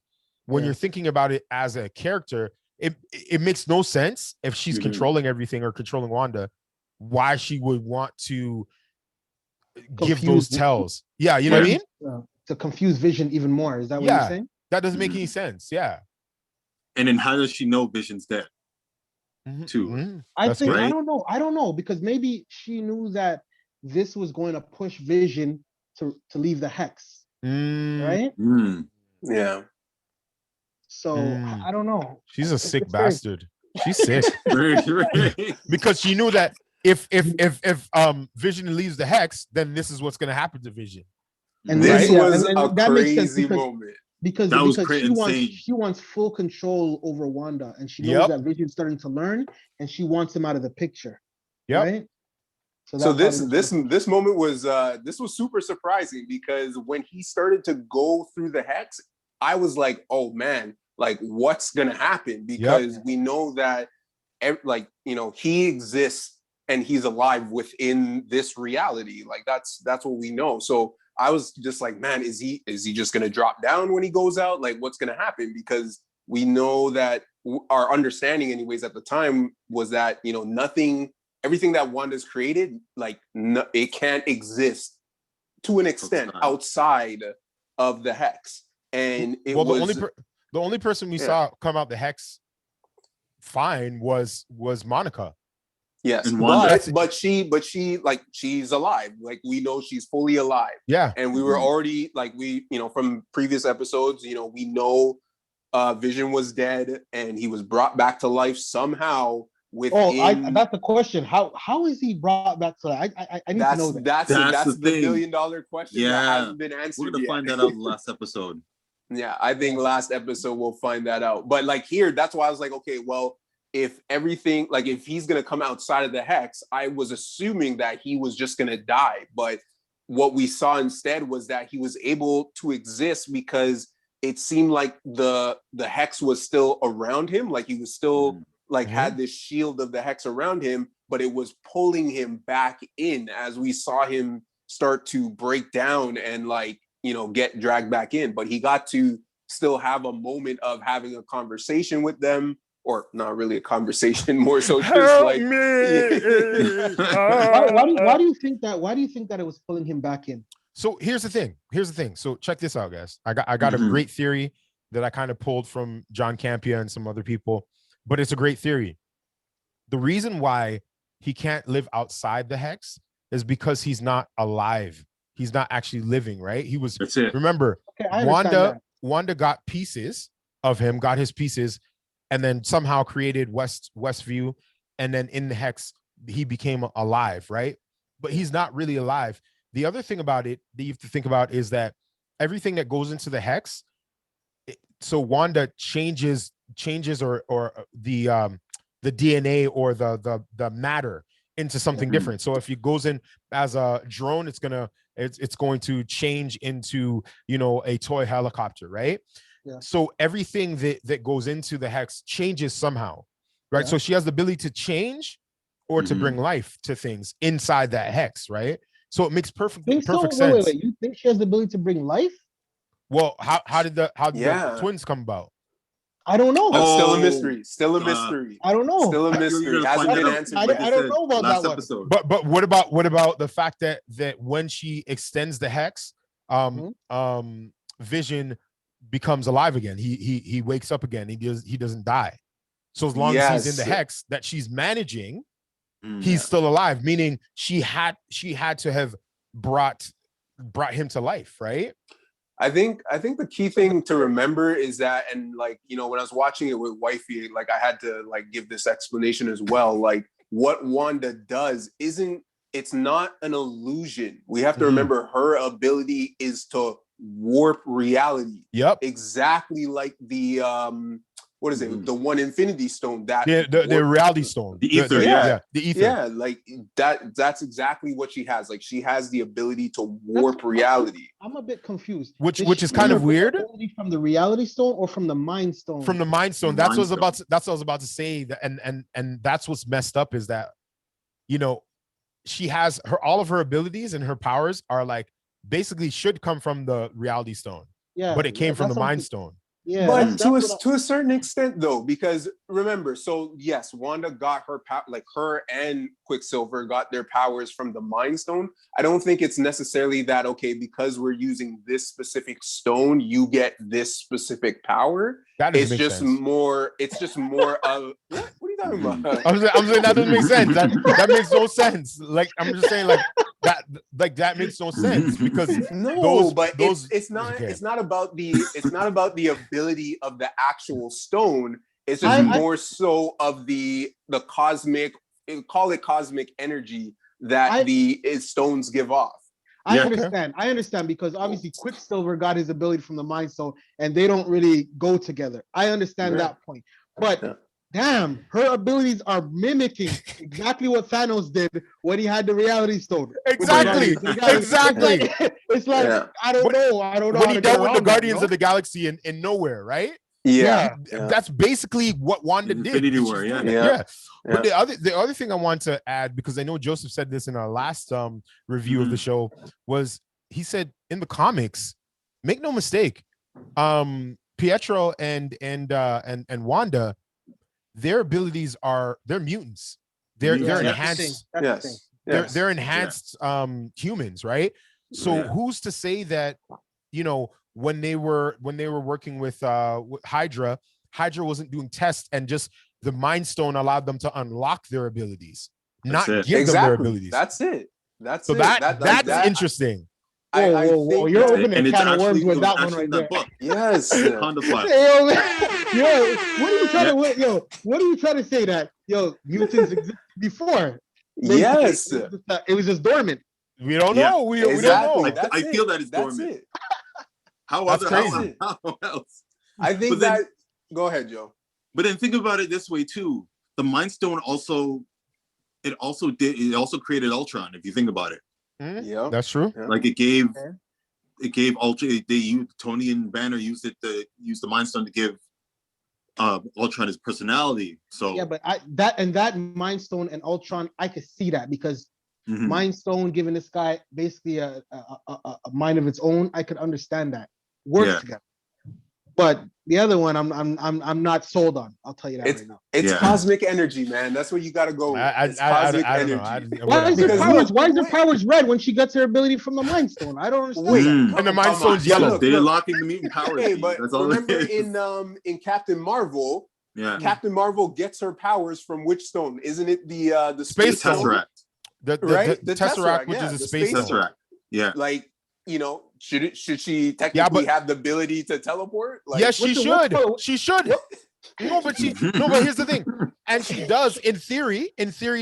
When you're thinking about it as a character, it makes no sense if she's controlling everything or controlling Wanda, why she would want to give those tells. Yeah, you know what I mean? To confuse Vision even more. Is that what you're saying? That doesn't make any sense. Yeah. And then how does she know Vision's dead? Too. I think right? I don't know because maybe she knew that this was going to push Vision to leave the hex. Right? Yeah. So I don't know. She's a sick bastard. She's sick. Because she knew that if Vision leaves the hex, then this is what's gonna happen to Vision. And this was a crazy moment. Because she wants full control over Wanda, and she knows that Vision's starting to learn, and she wants him out of the picture. Yeah. Right. So this moment was this was super surprising because when he started to go through the hex, I was like, oh man, like what's gonna happen? Because we know that he exists and he's alive within this reality. Like that's what we know. So I was just like, man, is he just gonna drop down when he goes out? Like what's gonna happen? Because we know that our understanding anyways at the time was that, everything that Wanda's created, it can't exist to an extent outside of the hex. And the only person we saw come out the hex fine was Monica. Yes, but she's alive. Like we know she's fully alive. Yeah, and we were already from previous episodes. We know Vision was dead and he was brought back to life somehow. That's the question. How is he brought back to life? I need to know that. That's the $1 million question that hasn't been answered. We're gonna find that out in the last episode. Yeah, I think last episode we'll find that out. But here, that's why I was like, okay, well, if everything, if he's gonna come outside of the hex, I was assuming that he was just gonna die. But what we saw instead was that he was able to exist because it seemed like the hex was still around him, like he was still had this shield of the hex around him, but it was pulling him back in as we saw him start to break down and get dragged back in. But he got to still have a moment of having a conversation with them, or not really a conversation, more so just why do you think that it was pulling him back in? So here's the thing. So check this out, guys. I got a great theory that I kind of pulled from John Campia and some other people, but it's a great theory. The reason why he can't live outside the hex is because he's not alive. He's not actually living, right? He was, remember, Wanda got pieces of him, got his pieces, and then somehow created Westview, and then in the hex, he became alive, right? But he's not really alive. The other thing about it that you have to think about is that everything that goes into the hex, so Wanda changes or the DNA or the matter into something different. So if it goes in as a drone, it's going to change into a toy helicopter, right? Yeah. So everything that goes into the hex changes somehow, right? Yeah. So she has the ability to change or to bring life to things inside that hex, right? So it makes perfect sense. Wait. You think she has the ability to bring life? Well, how did the twins come about? I don't know. Still a mystery. I don't know. Still a mystery. Hasn't been answered. I don't know about that episode. But what about the fact that when she extends the hex, Vision becomes alive again. He wakes up again. He doesn't die. So as long as he's in the hex that she's managing, he's still alive. Meaning she had to have brought him to life, right? I think the key thing to remember is that, and when I was watching it with Wifey, I had to give this explanation as well. What Wanda does it's not an illusion. We have to remember her ability is to warp reality. Yep. Exactly like the what is it? The one Infinity Stone that the reality stone. The ether. The ether. Yeah, like that's exactly what she has. Like she has the ability to warp reality. I'm a bit confused. Which is kind of weird. From the reality stone or from the mind stone? From the mind stone. That's what I was about to say. And that's what's messed up is that, you know, she has all of her abilities and her powers are like basically should come from the reality stone. Yeah. But it came from the mind stone. Yeah, but to a certain extent though, because remember, so yes, Wanda got her like her and Quicksilver got their powers from the Mind Stone. I don't think it's necessarily that okay, because we're using this specific stone, you get this specific power. It's just more of what are you talking about? I'm saying that doesn't make sense. That makes no sense. Like I'm just saying that makes no sense because it's not about the ability of the actual stone. It's just more so of the cosmic, call it cosmic energy that the stones give off. I understand because obviously Quicksilver got his ability from the Mind Stone and they don't really go together. I understand that point. But damn, her abilities are mimicking exactly what Thanos did when he had the Reality Stone. Exactly. It's like I don't know. When he dealt with the Guardians of the Galaxy in nowhere, right? Yeah. That's basically what Wanda did. Infinity War, But the other thing I want to add, because I know Joseph said this in our last review of the show, was he said in the comics, make no mistake, Pietro and Wanda, their abilities they're mutants. They're enhanced. They're enhanced humans, right? So who's to say that, you know, when they were working with Hydra wasn't doing tests and just the Mind Stone allowed them to unlock their abilities, not give them their abilities. That's it. That's interesting. You're opening a can of worms with that one right there. Yes. What are you trying to say that mutants existed before? Yes. It was just dormant. We don't know. We don't know. I feel that it's dormant. How else? I think go ahead, Joe. But then think about it this way too. The Mind Stone also created Ultron, if you think about it. Yeah, that's true. Like it gave Ultron. Tony and Banner used the Mind Stone to give Ultron his personality. So yeah, but that Mind Stone and Ultron, I could see that because Mind Stone giving this guy basically a mind of its own. I could understand that works together. But the other one, I'm not sold on. I'll tell you that right now. It's cosmic energy, man. That's what you got to go with. Cosmic energy. Why is her powers red when she gets her ability from the Mind Stone? I don't understand. And the Mind Stone's yellow. They're locking the mutant powers. Okay, but remember in Captain Marvel, Captain Marvel gets her powers from which stone? Isn't it the space Tesseract? The Tesseract, which is a space Tesseract. Yeah. Like, you know, should she technically have the ability to teleport? Like, yes, she should. She should. No, but here's the thing. And she does, in theory,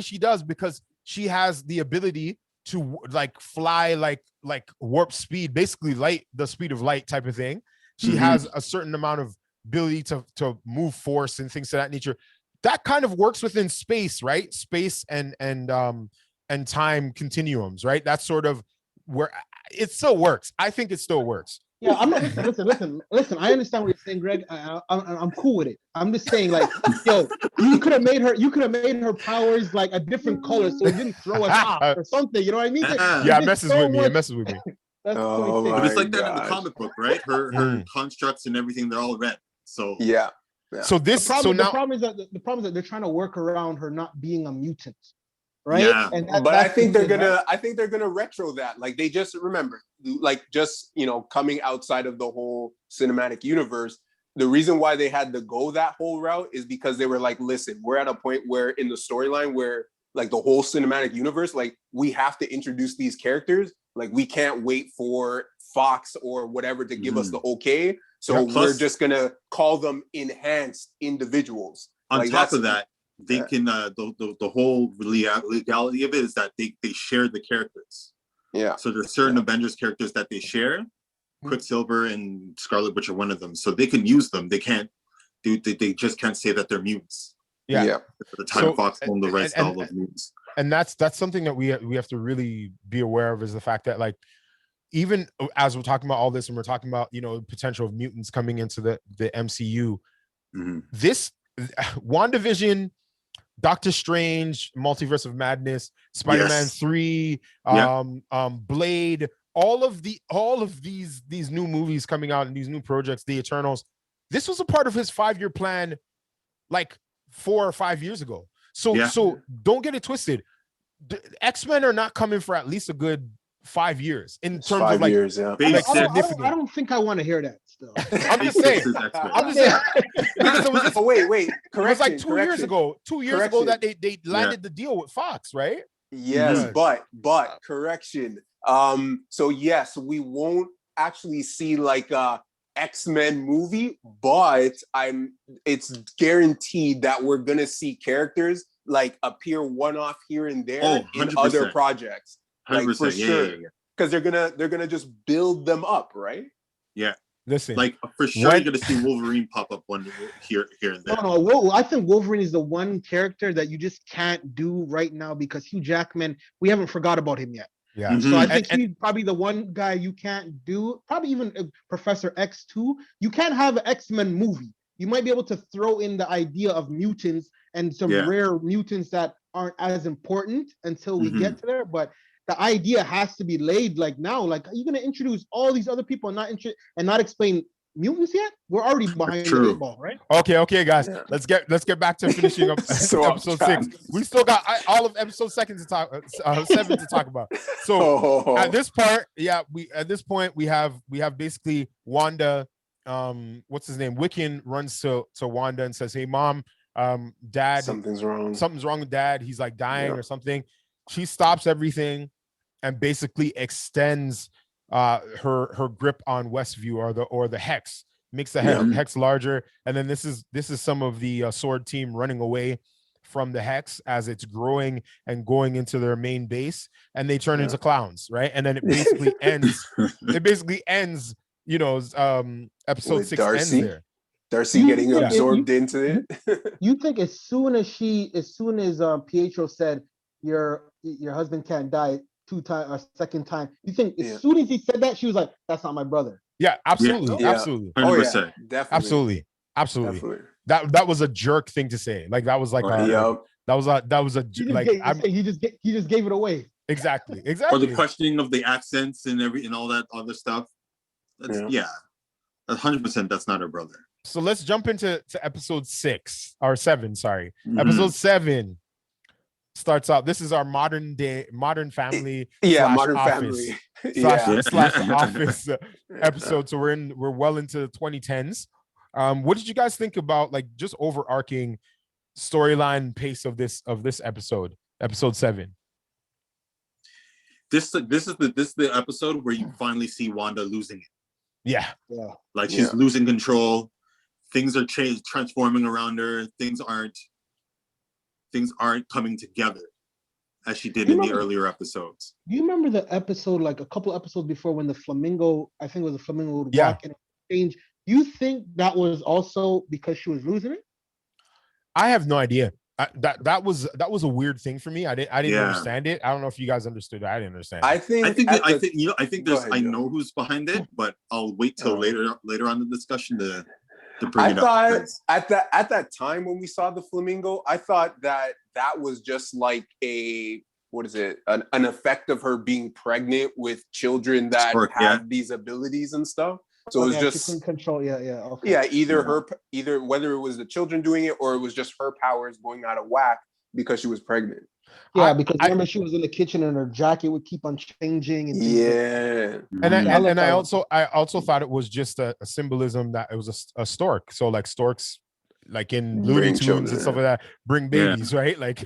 she does, because she has the ability to like fly like warp speed, basically the speed of light type of thing. She has a certain amount of ability to move force and things of that nature. That kind of works within space, right? Space and time continuums, right? That's sort of where it still works. I think it still works. Yeah, I'm not. Listen. I understand what you're saying, Greg. I'm cool with it. I'm just saying, like, you could have made her powers like a different color, so it didn't throw us off or something. You know what I mean? Like, it messes with me. It messes with me. But it's like that in the comic book, right? Her constructs and everything, they're all red. So yeah. So the problem is that they're trying to work around her not being a mutant. Right. Yeah. But I think they're gonna retro that. Like they just remember, like just coming outside of the whole cinematic universe. The reason why they had to go that whole route is because they were like, listen, we're at a point where in the storyline where like the whole cinematic universe, like we have to introduce these characters. Like we can't wait for Fox or whatever to give us the okay. So we're just gonna call them enhanced individuals. On top of that, they can the whole legality of it is that they share the characters. Yeah. So there's certain Avengers characters that they share, Quicksilver and Scarlet Witch are one of them, so they can use them. They can't do. They just can't say that they're mutants. Yeah. At the time, Fox owned the rights to all those mutants. And that's something that we have to really be aware of, is the fact that, like, even as we're talking about all this and we're talking about, you know, potential of mutants coming into the MCU, this WandaVision, Doctor Strange, Multiverse of Madness, Spider-Man 3, Blade, all of these new movies coming out and these new projects, the Eternals, this was a part of his 5-year plan, like 4 or 5 years ago. So don't get it twisted. The X-Men are not coming for at least a good 5 years in terms of like years, I don't think I want to hear that still. I'm just saying because it was just, wait, correction, it was like 2 years ago that they landed the deal with Fox, right? Yes, but correction. So yes, we won't actually see like a X-Men movie, but it's guaranteed that we're gonna see characters like appear one-off here and there in other projects. Like for sure, because they're gonna just build them up, right? Yeah. Listen, like for sure, you're gonna see Wolverine pop up one here and there. No, I think Wolverine is the one character that you just can't do right now because Hugh Jackman, we haven't forgot about him yet. Yeah. So I think he's probably the one guy you can't do. Probably even Professor X too. You can't have an X-Men movie. You might be able to throw in the idea of mutants and some rare mutants that aren't as important until we get to there, but the idea has to be laid like now. Like, are you going to introduce all these other people and not explain mutants yet? We're already behind the eight ball, right? Okay, guys. Yeah. Let's get back to finishing up episode 6. We still got all of episode 7 to talk about. So at this point, we have basically Wanda. What's his name? Wiccan runs to Wanda and says, "Hey, Mom, Dad, something's wrong with Dad. He's like dying or something." She stops everything and basically extends her grip on Westview or the hex, makes the hex larger, and then this is some of the sword team running away from the hex as it's growing and going into their main base, and they turn into clowns, right? And then it basically ends. You know, episode with 6 ends there. Darcy getting absorbed into it. You think as soon as Pietro said your husband can't die 2 times or second time, you think as soon as he said that, she was like, "That's not my brother." Yeah, absolutely, absolutely, 100%, definitely, absolutely. That was a jerk thing to say. Like that was like he just gave it away. Exactly. Or the questioning of the accents and all that other stuff. That's 100%. That's not her brother. So let's jump into episode 6 or 7. Sorry, Episode 7 starts out. This is our modern family. Modern office, family. slash office episode. So we're well into the 2010s. What did you guys think about like just overarching storyline pace of this episode 7? This is the episode where you finally see Wanda losing it. Yeah. Like she's losing control. Things are transforming around her. Things aren't coming together as she did in the earlier episodes. Do you remember the episode, like a couple episodes before, when the flamingo, I think it was the flamingo, would walk and change? Do you think that was also because she was losing it? I have no idea. That was a weird thing for me. I didn't understand it. I don't know if you guys understood it. I didn't understand. I think there's I know who's behind it, but I'll wait till later on in the discussion to bring it up. At that time when we saw the flamingo, I thought that was just like an effect of her being pregnant with children that have these abilities and stuff. So it was just control. Either whether it was the children doing it or it was just her powers going out of whack because she was pregnant. Yeah, because remember she was in the kitchen and her jacket would keep on changing. And I also thought it was just a symbolism that it was a stork. So like storks, like in Looney Tunes and stuff like that, bring babies, right? Like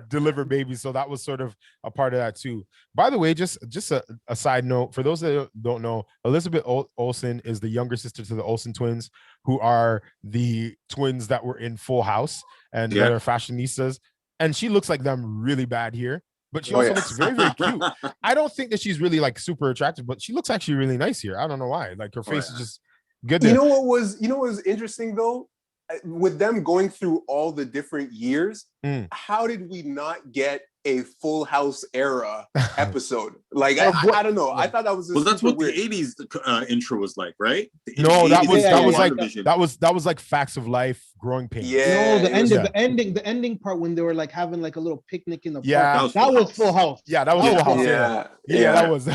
deliver babies. So that was sort of a part of that too. By the way, just a side note for those that don't know, Elizabeth Olsen is the younger sister to the Olsen twins, who are the twins that were in Full House and that are fashionistas. And she looks like them really bad here. but she Oh, also yeah. looks very, very cute. I don't think that she's really like super attractive, but she looks actually really nice here. I don't know why. Like her face is just good there. You know what was interesting though? With them going through all the different years, how did we not get a Full House era episode? Like I don't know. I thought that was well, that's what weird. the 80s intro was like, right? No, that was like WandaVision. that was like Facts of Life, Growing Pains. Yeah, No, the ending part when they were like having like a little picnic in the park. That was Full House. Yeah, that was Full House. Yeah, that was.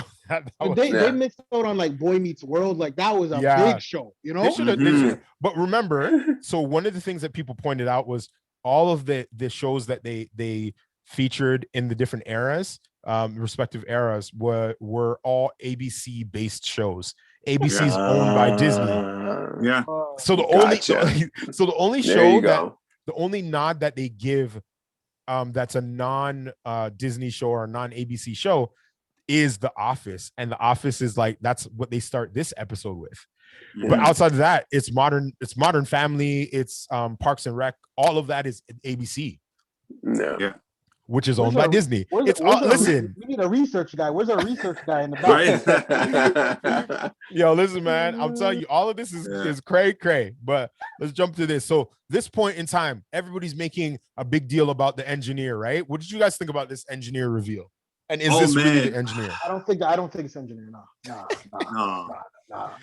They mixed out on like Boy Meets World. Like that was a big show, you know. They should. But remember, so one of the things that people pointed out was all of the shows that they featured in the different eras, respective eras, were all ABC based shows. ABC is owned by Disney. Yeah. So the only show the only nod that they give, that's a non Disney show or non ABC show, is The Office, and The Office is like that's what they start this episode with. Yeah. But outside of that, it's Modern Family, it's Parks and Rec. All of that is ABC. Yeah. Which is owned by Disney. It's listen. We need a research guy. Where's our research guy in the back? Right? Yo, listen, man. I'm telling you, all of this is cray. But let's jump to this. So this point in time, everybody's making a big deal about the engineer, right? What did you guys think about this engineer reveal? And is this really the engineer? I don't think it's engineer. No.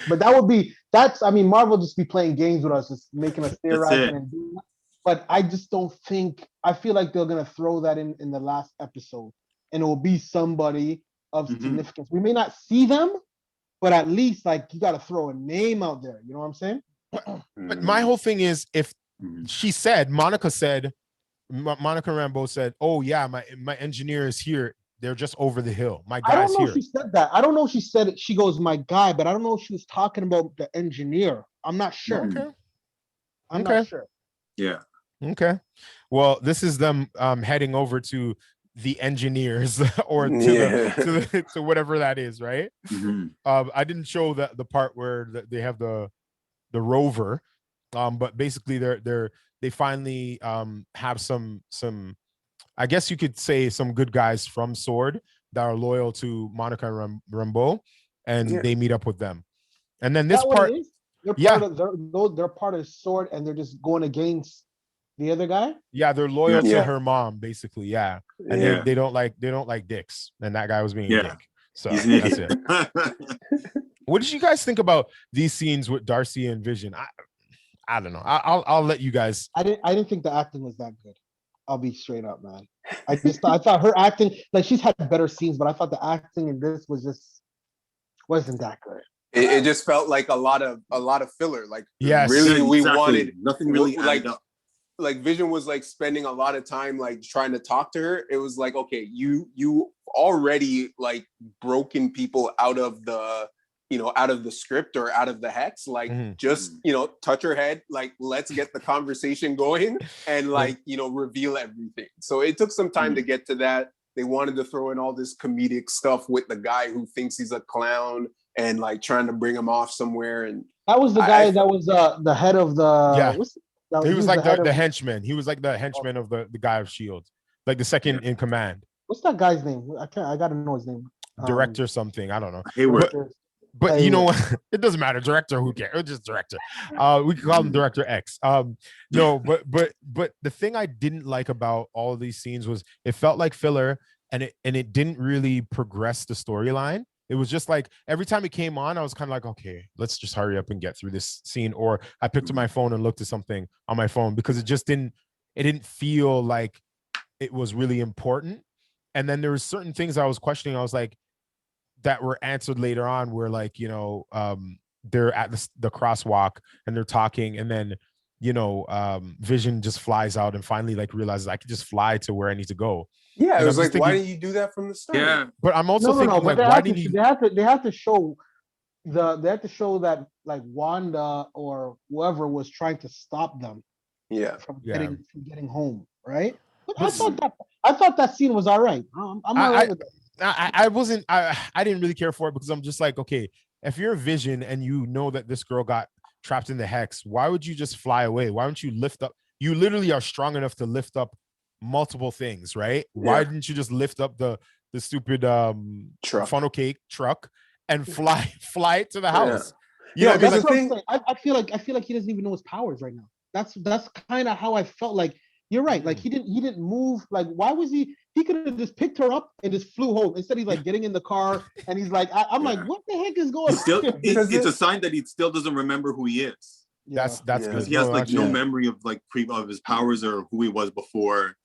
But I mean, Marvel just be playing games with us, just making us theorize and do that. But I just don't think, I feel like they're gonna throw that in the last episode, and it will be somebody of significance. We may not see them, but at least like you gotta throw a name out there. You know what I'm saying? But my whole thing is, if Monica Rambeau said, "Oh yeah, my engineer is here. They're just over the hill. My guy's here." I don't know if she said that. I don't know if she said it. She goes, "My guy," but I don't know if she was talking about the engineer. I'm not sure. Okay. I'm not sure. Yeah. Okay. Well, this is them heading over to the engineers or to whatever that is, right? I didn't show the part where they have the rover, but basically they finally have some I guess you could say some good guys from S.W.O.R.D. that are loyal to Monica Rambeau, and they meet up with them. And then this part, they're part of S.W.O.R.D. and they're just going against the other guy. Yeah, they're loyal to her mom, basically. Yeah, and they don't like dicks, and that guy was being a dick. So that's it. What did you guys think about these scenes with Darcy and Vision? I don't know. I'll let you guys. I didn't think the acting was that good. I'll be straight up, man. I thought her acting, like she's had better scenes, but I thought the acting in this wasn't that good. It just felt like a lot of filler. Like really, we wanted nothing really like Vision was like spending a lot of time like trying to talk to her. It was like, okay, you already like broken people out of the script or out of the hex, like just touch her head, like let's get the conversation going and like reveal everything. So it took some time to get to that. They wanted to throw in all this comedic stuff with the guy who thinks he's a clown and like trying to bring him off somewhere. And that was the guy that was the head of the he was like the henchman. He was like the henchman of the guy of S.H.I.E.L.D., like the second in command. What's that guy's name? I gotta know his name. Director something, I don't know. Hayward. But you know what? It doesn't matter. Director, who cares? It's just director. We can call him Director X. No, but the thing I didn't like about all of these scenes was it felt like filler, and it didn't really progress the storyline. It was just like every time it came on, I was kind of like, okay, let's just hurry up and get through this scene. Or I picked up my phone and looked at something on my phone because it didn't feel like it was really important. And then there were certain things I was questioning. I was like, that were answered later on where like, they're at the crosswalk and they're talking, and then, Vision just flies out and finally like realizes I can just fly to where I need to go. Yeah, and it was like, why didn't you do that from the start? Yeah, but I'm also thinking like, why didn't you? They have to show that like Wanda or whoever was trying to stop them. Yeah, from getting home, right? I thought that scene was all right. I'm all right with that. I didn't really care for it because I'm just like, okay, if you're a Vision and you know that this girl got trapped in the hex, why would you just fly away? Why don't you lift up? You literally are strong enough to lift up multiple things, right? Why didn't you just lift up the stupid funnel cake truck and fly it to the house? You know, that's what I'm saying. I feel like he doesn't even know his powers right now. That's kind of how I felt. Like, you're right. Like, he didn't move. Like, why was he could have just picked her up and just flew home. Instead, he's like getting in the car and he's like, I'm like, what the heck is going on? It's a sign that he still doesn't remember who he is. That's good. He has like no memory of like of his powers or who he was before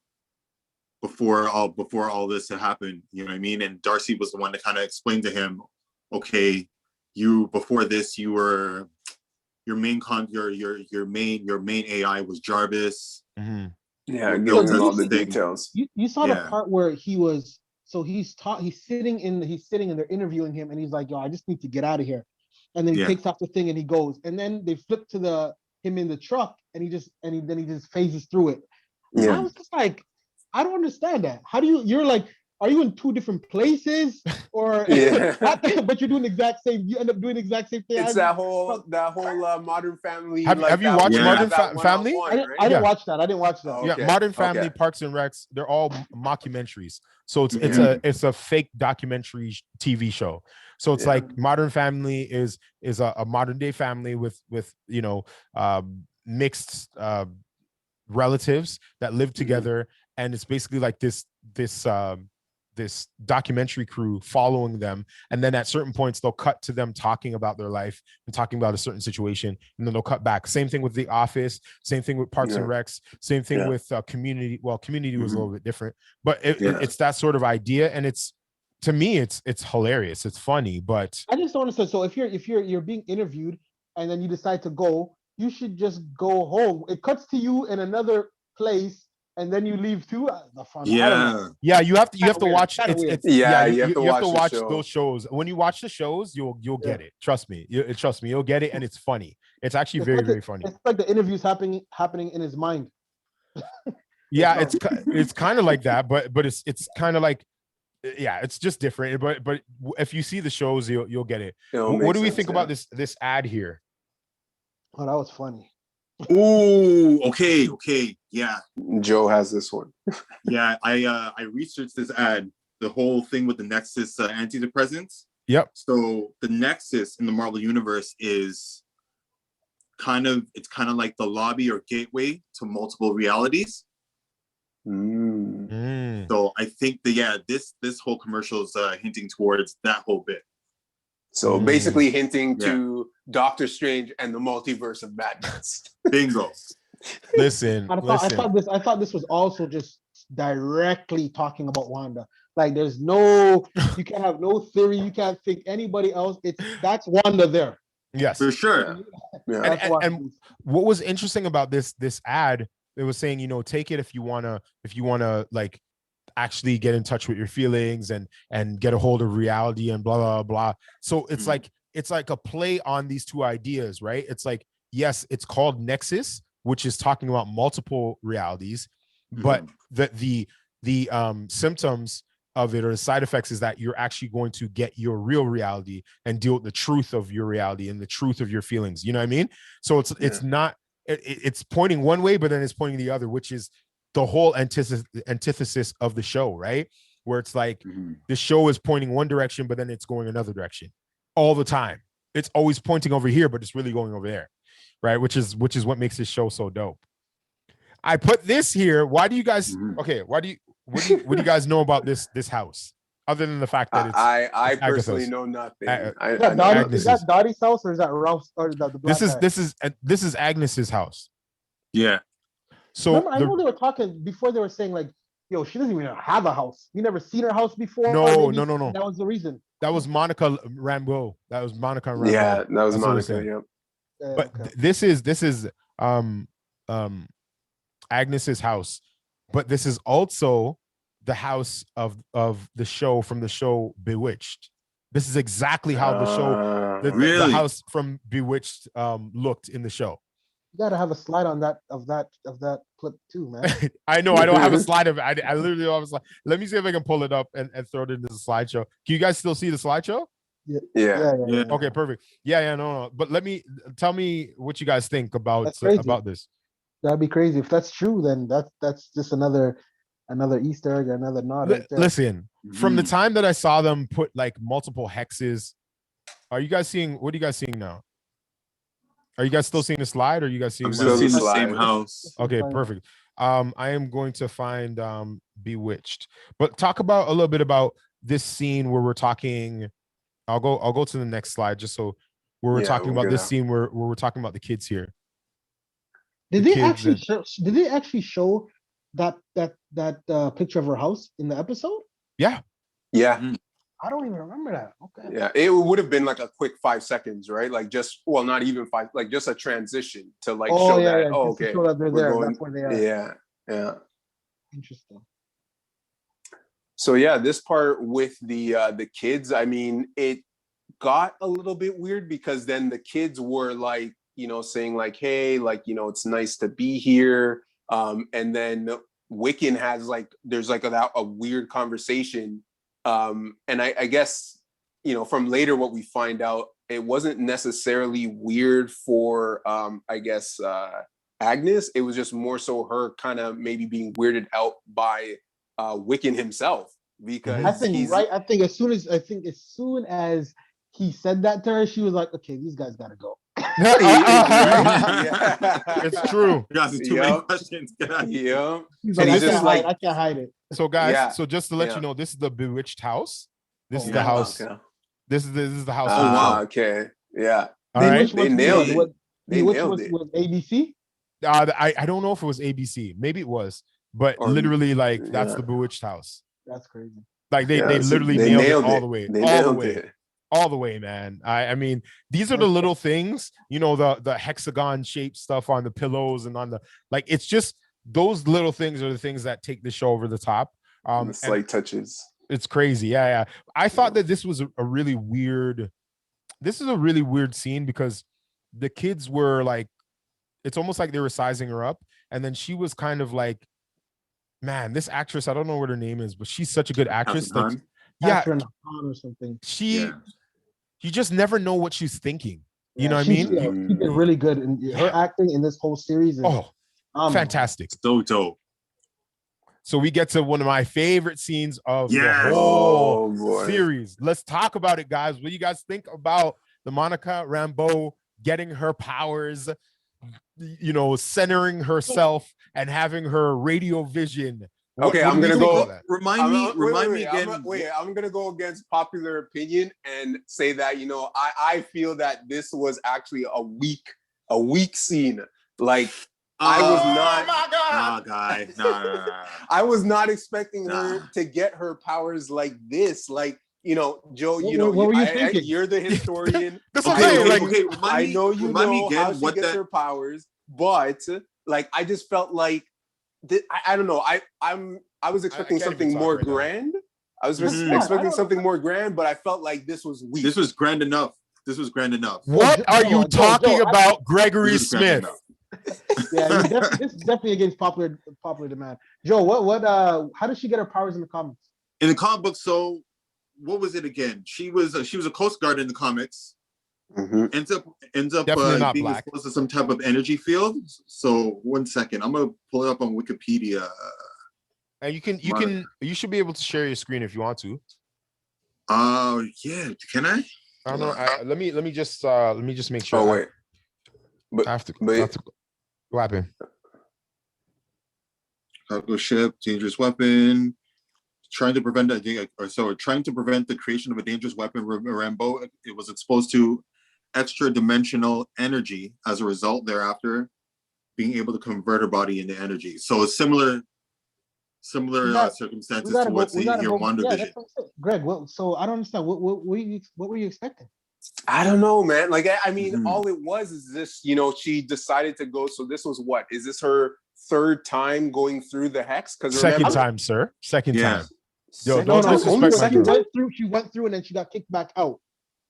all this had happened. You know what I mean? And Darcy was the one to kind of explain to him, okay, before this, you were your main AI was Jarvis. Mm-hmm. Yeah, all the details. You saw the part where he's sitting and they're interviewing him, and he's like, yo, I just need to get out of here. And then he takes off the thing and he goes. And then they flip to him in the truck, and he just phases through it. Yeah. I was just like, I don't understand that. How do you're like, are you in two different places, or but you're doing the exact same? You end up doing the exact same thing. It's that whole Modern Family. Have you watched Modern Family? I didn't watch that. Oh, okay. Yeah, Modern Family, Parks and Recs. They're all mockumentaries. So it's a fake documentary TV show. So it's like Modern Family is a modern day family with mixed relatives that live together, and it's basically like this documentary crew following them, and then at certain points they'll cut to them talking about their life and talking about a certain situation, and then they'll cut back. Same thing with The Office, same thing with Parks and Recs, same thing with Community. Well, Community was a little bit different, but it's that sort of idea, and to me it's hilarious, it's funny. But I just don't understand. So if you're being interviewed and then you decide to go, you should just go home. It cuts to you in another place, and then you leave too. You have to watch. You have to watch those shows. When you watch the shows, you'll get it. Trust me, you'll get it, and it's funny. It's actually very funny. It's like the interviews happening in his mind. It's kind of like that, but it's kind of like, it's just different. But if you see the shows, you'll get it. What do we think about this ad here? Oh, that was funny. Ooh, okay, yeah. Joe has this one. Yeah, I researched this ad, the whole thing with the Nexus antidepressants. Yep. So the Nexus in the Marvel universe is kind of like the lobby or gateway to multiple realities. So I think this whole commercial is hinting towards that whole bit. So basically hinting to Doctor Strange and the multiverse of madness. Bingo. Listen. I thought this was also just directly talking about Wanda. Like, you can't have no theory. You can't think anybody else. That's Wanda there. Yes, for sure. And what was interesting about this ad, it was saying, take it if you wanna like actually get in touch with your feelings and get a hold of reality and blah blah blah. So it's like a play on these two ideas, right? It's like, yes, it's called Nexus, which is talking about multiple realities, but the symptoms of it, or the side effects, is that you're actually going to get your real reality and deal with the truth of your reality and the truth of your feelings. You know what I mean? So it's not, it's pointing one way, but then it's pointing the other, which is the whole antithesis of the show, right? Where it's like the show is pointing one direction, but then it's going another direction all the time. It's always pointing over here, but it's really going over there, right? Which is what makes this show so dope. I put this here. Why do you guys? Okay, what do you guys know about this house, other than the fact that it's? I personally know nothing. Is that Dottie's house, or is that Ralph's, or the black guy? This is Agnes's house. Yeah. So remember, I know they were talking before. They were saying like, "Yo, she doesn't even have a house. You never seen her house before." No. That was the reason. That was Monica Rambeau. Yeah, that was Monica. Yep. But this is Agnes's house, but this is also the house of the show, from the show Bewitched. This is exactly how the show, the house from Bewitched looked in the show. You gotta have a slide on that of that clip too, man. I know I don't have a slide of it. I literally have a slide. Let me see if I can pull it up and throw it into the slideshow. Can you guys still see the slideshow? Yeah. Okay, perfect. No. But tell me what you guys think about this. That'd be crazy. If that's true, then that's just another Another Easter egg, another nod right there. Listen, from the time that I saw them put like multiple hexes, are you guys seeing? What are you guys seeing now? Are you guys still seeing the slide? Or are you guys seeing? I'm still seeing the same house. Okay, perfect. I am going to find Bewitched, but talk about a little bit about this scene where we're talking. I'll go to the next slide just so we're talking about this scene where we're talking about the kids here. Did they actually show that picture of her house in the episode? Yeah. I don't even remember that. Okay. Yeah, it would have been like a quick 5 seconds, right? Like just, well, not even 5, like just a transition to like show that. Yeah. Oh, okay. Show that they're there. Going, that's where they are. Yeah. Interesting. So yeah, this part with the kids, I mean, it got a little bit weird because then the kids were like, saying like, hey, like, it's nice to be here. And then Wiccan has like, there's like a weird conversation. And I guess, from later what we find out, it wasn't necessarily weird for, I guess, Agnes. It was just more so her kind of maybe being weirded out by Wiccan himself. Because I think as soon as he said that to her, she was like, okay, these guys gotta go. It's true. You guys have too many questions. Yeah. He's like, I can't hide it. So guys, so just to let you know, this is the Bewitched house. This is the house. Okay. This is the house. Oh wow. Okay. Yeah. They nailed it. They nailed it. Was ABC? I don't know if it was ABC. Maybe it was, but literally like that's the Bewitched house. That's crazy. Like they literally nailed it all the way. All the way, man. I mean, these are the little things, the hexagon shaped stuff on the pillows and on the, like, it's just those little things are the things that take the show over the top. The slight touches. It's crazy. Yeah. I thought that this was a really weird scene because the kids were like, it's almost like they were sizing her up. And then she was kind of like, man, this actress, I don't know what her name is, but she's such a good actress. Like, or something. You just never know what she's thinking. You know what I mean? She did really good. And her acting in this whole series is fantastic. So dope. So we get to one of my favorite scenes of the whole series. Let's talk about it, guys. What do you guys think about the Monica Rambeau getting her powers, centering herself and having her radio vision? Okay, I'm gonna go. Remind me again. I'm gonna go against popular opinion and say that I feel that this was actually a weak scene. Like I was not. Oh my god! No. I was not expecting her to get her powers like this. Like Joe. What were you thinking? You're the historian. Okay. I know you know how she gets her powers, but like I just felt like. I don't know. I was expecting something more grand. I was expecting something more grand, but I felt like this was weak. This was grand enough. What are you talking about, Gregory Smith? Yeah, this is definitely against popular demand. Joe, what? How did she get her powers in the comics? In the comic book, so what was it again? She was a Coast Guard in the comics. Mm-hmm. Ends up being black. Exposed to some type of energy field. So 1 second, I'm gonna pull it up on Wikipedia. And you should be able to share your screen if you want to. Yeah, can I? I don't know. Let me just make sure. Oh wait, but I have to. What happened? Cargo ship, dangerous weapon. Trying to prevent the creation of a dangerous weapon. Rambeau, it was exposed to extra dimensional energy as a result thereafter being able to convert her body into energy. So similar circumstances to what's here WandaVision. Greg, so I don't understand. What were you expecting? I don't know, man. Like, I mean, all it was is this, she decided to go. So this was what? Is this her third time going through the hex? Second time, sir. Second time. Yo, no, she went through and then she got kicked back out.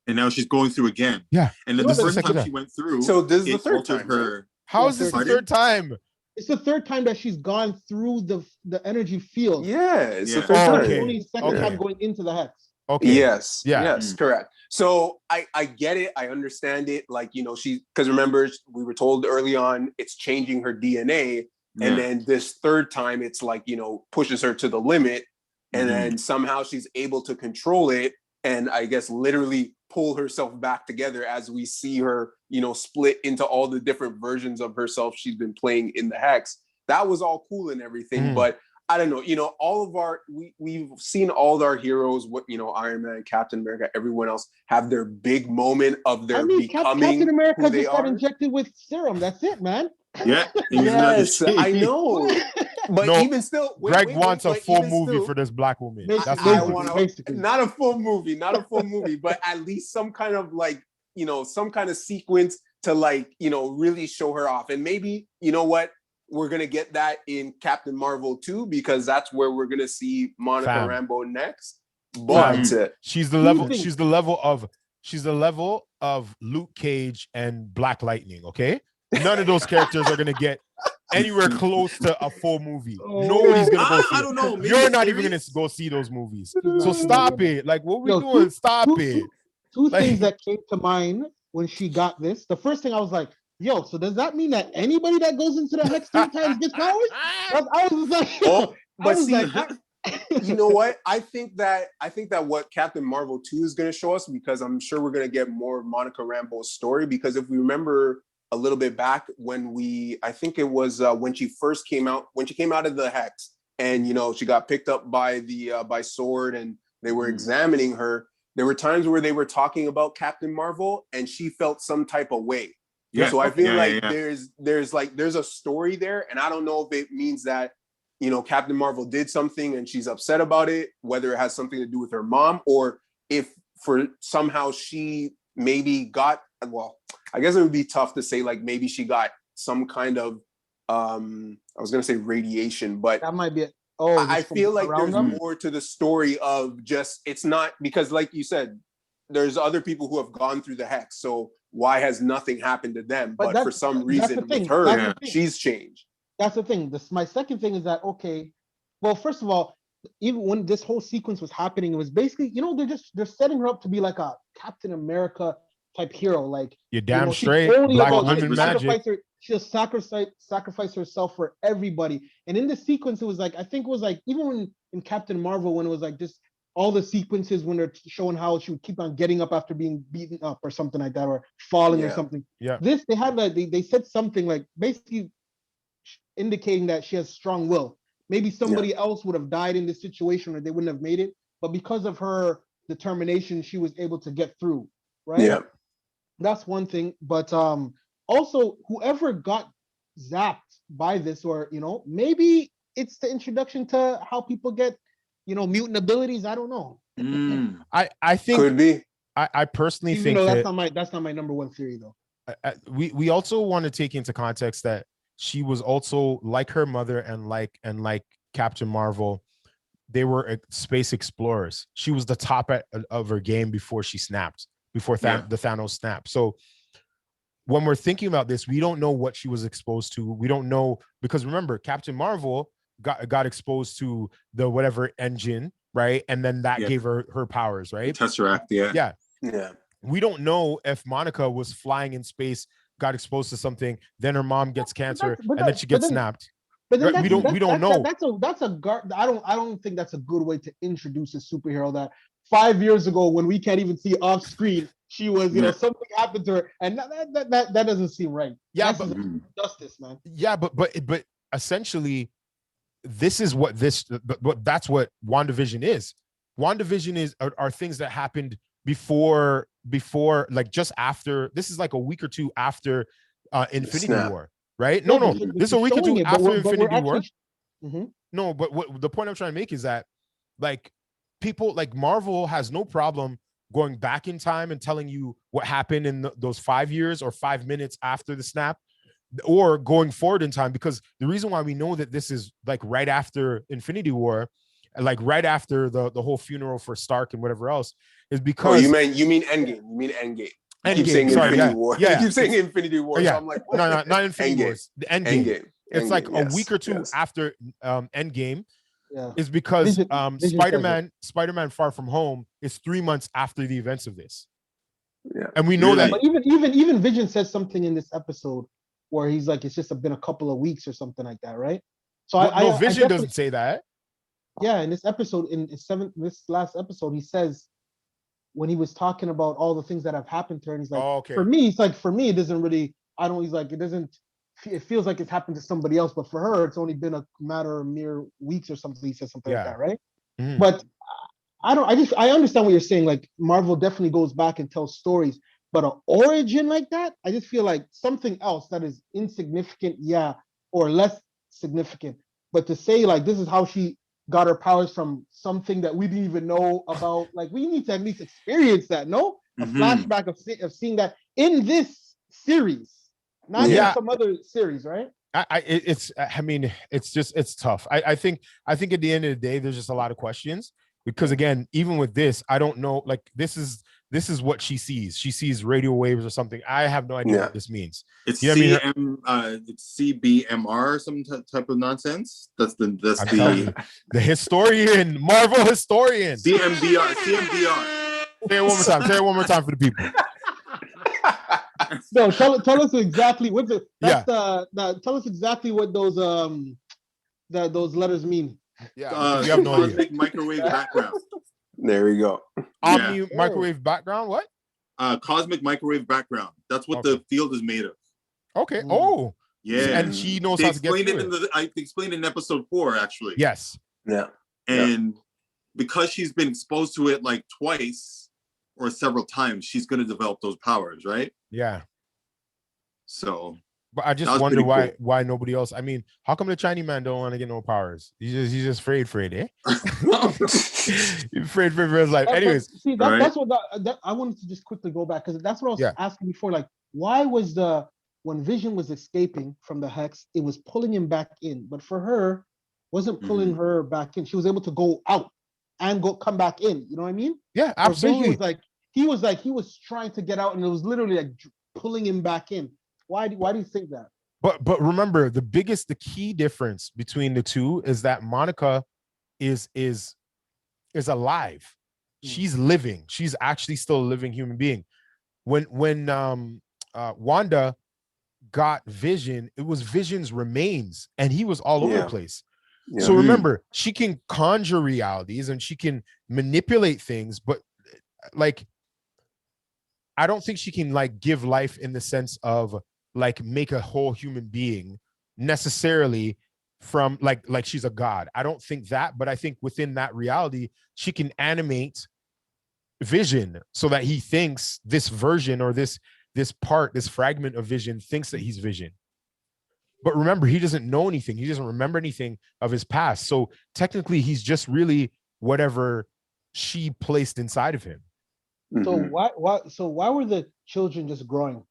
And now she's going through again. Yeah. And then the first time she went through. So this is the third time. Her. How is this the third time? It's the third time that she's gone through the energy field. Yeah, it's the third time. It's only second time going into the hex. Okay. Yes. Yeah. Yes, correct. So I get it. I understand it. Like, because remember, we were told early on it's changing her DNA. And then this third time, it's like, you know, pushes her to the limit. And then somehow she's able to control it. And I guess literally pull herself back together as we see her, you know, split into all the different versions of herself she's been playing in the Hex. That was all cool and everything. But I don't know, you know, all of our, we've seen all of our heroes, what, you know, Iron Man, Captain America, everyone else have their big moment of their becoming Captain America who they just got are. injected with serum. That's it, man. Yeah. Yes, I know. But No, even still, Greg wants a full movie still, for this black woman. I want not a full movie, but at least some kind of like, you know, some kind of sequence to like, you know, really show her off. And maybe, you know what, we're gonna get that in Captain Marvel 2, because that's where we're gonna see Monica Rambeau next. But she's the level of Luke Cage and Black Lightning. Okay, none of those characters are gonna get anywhere close to a full movie. Nobody's gonna go see. I don't know. You're not even gonna go see those movies. So stop it. Like, what we doing? Stop it. Two things that came to mind when she got this. The first thing I was like, yo, so does that mean that anybody that goes into the Hex 3 times gets powers? I was like, but see, you know what? I think that what Captain Marvel 2 is going to show us, because I'm sure we're going to get more of Monica Rambeau's story, because if we remember a little bit back when I think it was when she first came out, when she came out of the Hex, and, you know, she got picked up by by Sword and they were examining her. There were times where they were talking about Captain Marvel and she felt some type of way. Yeah. So I feel there's a story there, and I don't know if it means that, you know, Captain Marvel did something and she's upset about it, whether it has something to do with her mom, or if for somehow she maybe got, well, I guess it would be tough to say, like, maybe she got some kind of I was gonna say radiation, but that might be it. I feel like there's more to the story of just, it's not, because like you said, there's other people who have gone through the Hex, so why has nothing happened to them? But for some reason with her, she's changed. That's the thing. My second thing is that, okay, well, first of all, even when this whole sequence was happening, it was basically, you know, they're setting her up to be like a Captain America type hero. Like, you're damn, you know, straight. Black woman magic. She'll sacrifice herself for everybody. And in the sequence, it was like, I think it was like, even when in Captain Marvel, when it was like this, all the sequences when they're showing how she would keep on getting up after being beaten up or something like that, or falling or something. Yeah. This, they had like, they said something like basically indicating that she has strong will. Maybe somebody else would have died in this situation or they wouldn't have made it. But because of her determination, she was able to get through. Right. Yeah. That's one thing. But also, whoever got zapped by this, or, you know, maybe it's the introduction to how people get, you know, mutant abilities. I don't know. I think could be. I personally even think though that's not my number one theory though. We also want to take into context that she was also like her mother and like Captain Marvel. They were space explorers. She was the top of her game before she snapped, before the Thanos snap. So when we're thinking about this, we don't know what she was exposed to. We don't know, because remember, Captain Marvel got exposed to the whatever engine, right? And then that gave her powers, right? Tesseract, yeah. We don't know if Monica was flying in space, got exposed to something, then her mom gets cancer, and then she gets snapped. But then we don't know. I don't think that's a good way to introduce a superhero that 5 years ago, when we can't even see off screen, she was, you know, something happened to her, and that doesn't seem right. Yeah, that's justice, man. Yeah, but essentially, this is what that's what WandaVision is. WandaVision are things that happened before, like just after. This is like a week or two after Infinity War, right? No, this is a week or two after Infinity War. No, but what the point I'm trying to make is that, like, people like Marvel has no problem going back in time and telling you what happened in those 5 years or 5 minutes after the snap, or going forward in time, because the reason why we know that this is like right after Infinity War, like right after the whole funeral for Stark and whatever else, is because you mean Endgame. You mean Endgame. Endgame. Keep saying Sorry, Infinity War. You keep saying Infinity War. Yeah. So I'm like, no, not Infinity Wars. The Endgame. It's Endgame, like a yes, week or two yes. after Endgame. Is because Spider-Man Far From Home is 3 months after the events of this. Yeah. And we know that. But even Vision says something in this episode where he's like, it's just been a couple of weeks or something like that, right? So no, Vision doesn't say that. Yeah, in this episode, this last episode, he says when he was talking about all the things that have happened to her, and he's like, for me, it's like, for me, it doesn't really, he's like, it feels like it's happened to somebody else, but for her, it's only been a matter of mere weeks or something. He says something like that, right? Mm-hmm. But I understand what you're saying. Like, Marvel definitely goes back and tells stories, but an origin like that, I just feel like something else that is insignificant, or less significant. But to say like, this is how she got her powers from something that we didn't even know about, like, we need to at least experience that, no? A flashback of seeing that in this series, not in some other series, right? It's tough. I think at the end of the day, there's just a lot of questions, because again, even with this, I don't know, like, this is what she sees. She sees radio waves or something. I have no idea what this means. It's it's CBMR, some type of nonsense. That's the historian, Marvel historian. CMBR. Say it one more time. Say it one more time for the people. No, tell us exactly what tell us exactly what those those letters mean. Yeah, you have no idea. Microwave background. There we go. Omni microwave background. What? Cosmic microwave background. That's what the field is made of. Okay. Oh. Yeah. And she knows how to get it. I explained in episode 4, actually. Yes. Yeah. And because she's been exposed to it like twice or several times, she's going to develop those powers, right? Yeah. So. But I just wonder why nobody else. I mean, how come the Chinese man don't want to get no powers? He's just afraid, eh? He's afraid for his life. Anyways, see, that's what I wanted to just quickly go back, because that's what I was asking before. Like, why was when Vision was escaping from the hex, it was pulling him back in, but for her, wasn't pulling her back in. She was able to go out and come back in. You know what I mean? Yeah, absolutely. He was trying to get out, and it was literally like pulling him back in. Why do you think that? But remember, the key difference between the two is that Monica is alive. She's living. She's actually still a living human being. When Wanda got Vision, it was Vision's remains, and he was all over the place. Yeah. So remember, she can conjure realities and she can manipulate things, but like, I don't think she can like give life in the sense of like make a whole human being necessarily from like she's a god. I don't think that, but I think within that reality, she can animate Vision so that he thinks this version or this fragment of Vision thinks that he's Vision. But remember, he doesn't know anything. He doesn't remember anything of his past. So technically, he's just really whatever she placed inside of him. So why were the children just growing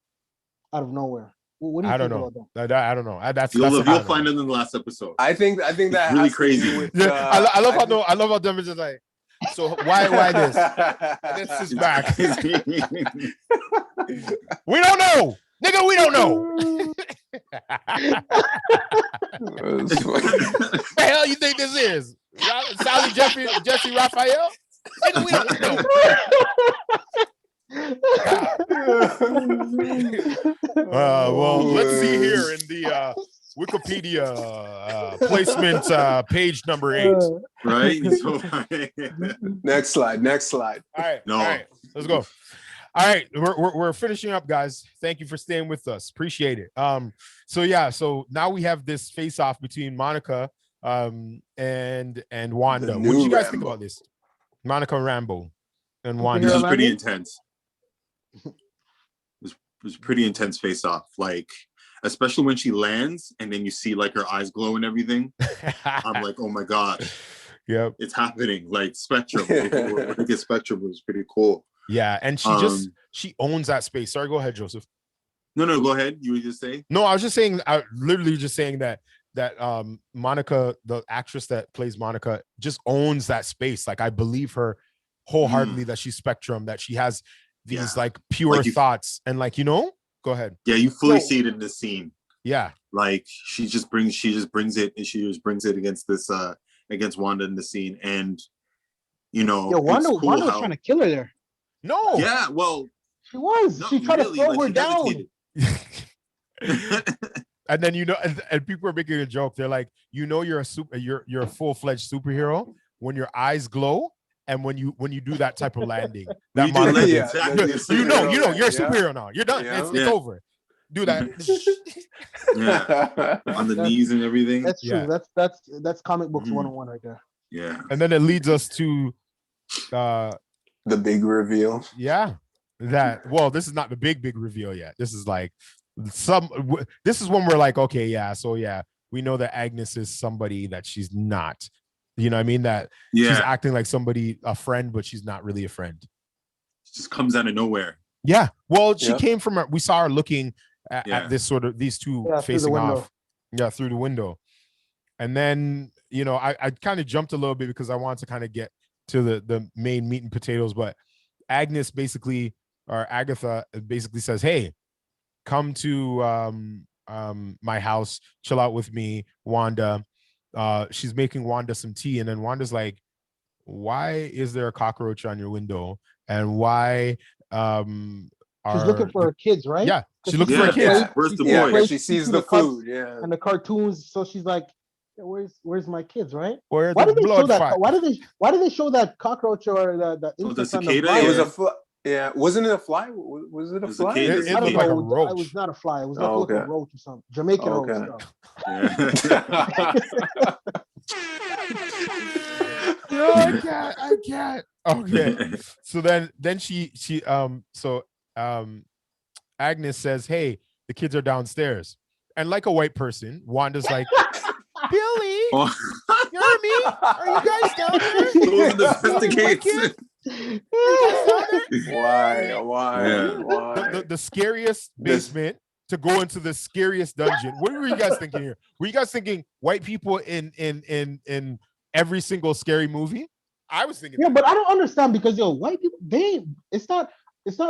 out of nowhere? What do you think about that? I don't know. You'll find it in the last episode. I think that really crazy. With, I love how them is just like, so why this? This is back. We don't know, nigga. We don't know. What the hell you think this is? Sally Jesse Raphael? Nigga, we don't know. Well, let's see here in the Wikipedia placement, page number 8. Right. Next slide. All right. All right. Let's go. All right, we're finishing up, guys. Thank you for staying with us. Appreciate it. So now we have this face off between Monica and Wanda. What do you guys think about this? Monica Rambeau and Wanda. This is pretty intense. It was pretty intense face off. Like, especially when she lands and then you see like her eyes glow and everything. I'm like, oh my gosh. Yep. It's happening. Like Spectrum. When I get Spectrum, it was pretty cool. Yeah, and she owns that space. Sorry, go ahead, Joseph. No, go ahead. You were just saying? No, I was just saying, literally just saying that Monica, the actress that plays Monica, just owns that space. Like, I believe her wholeheartedly that she's Spectrum, that she has these like pure thoughts, and like, go ahead. Yeah, you fully see it in this scene. Yeah. Like she just brings it, and she just brings it against this against Wanda in the scene. And Wanda was trying to kill her there. No. Yeah, well, she was. She tried to throw her down. And then and people are making a joke. They're like, you're a full-fledged superhero when your eyes glow and when you do that type of landing. That Monica, you're a superhero now. You're done. Yeah. It's over. Do that. On the knees and everything. That's true. That's comic books 101 right there. Yeah. And then it leads us to the big reveal. Yeah. This is not the big reveal yet. This is like this is when we're like, okay, yeah, so yeah, we know that Agnes is somebody that she's not. You know what I mean? That she's acting like somebody, a friend, but she's not really a friend. She just comes out of nowhere. Yeah. Well, she came from we saw her looking at this sort of these two facing off. Yeah, through the window. And then, I kind of jumped a little bit because I wanted to kind of get to the main meat and potatoes, but Agnes basically, or Agatha basically says, hey, come to my house, chill out with me, Wanda. She's making Wanda some tea, and then Wanda's like, why is there a cockroach on your window? And why she's looking for her kids, right? Yeah, she's looking for her kids. Where's the boy? She sees the food, and the cartoons, so she's like, where's my kids, right? Why did they show that? Why did they show that cockroach or the cicada? It was a fly. Yeah, wasn't it a fly? Was it a fly? It looked like a roach. It was not a fly. It was like a roach or something. Jamaican roach. No, I can't. Okay. So then she Agnes says, hey, the kids are downstairs. And like a white person, Wanda's like, Billy, you know what I mean? Are you guys down there? Those are the investigators. Why? The scariest basement to go into the scariest dungeon. What were you guys thinking here? Were you guys thinking white people in every single scary movie? I was thinking. Yeah, but I don't understand because white people, it's not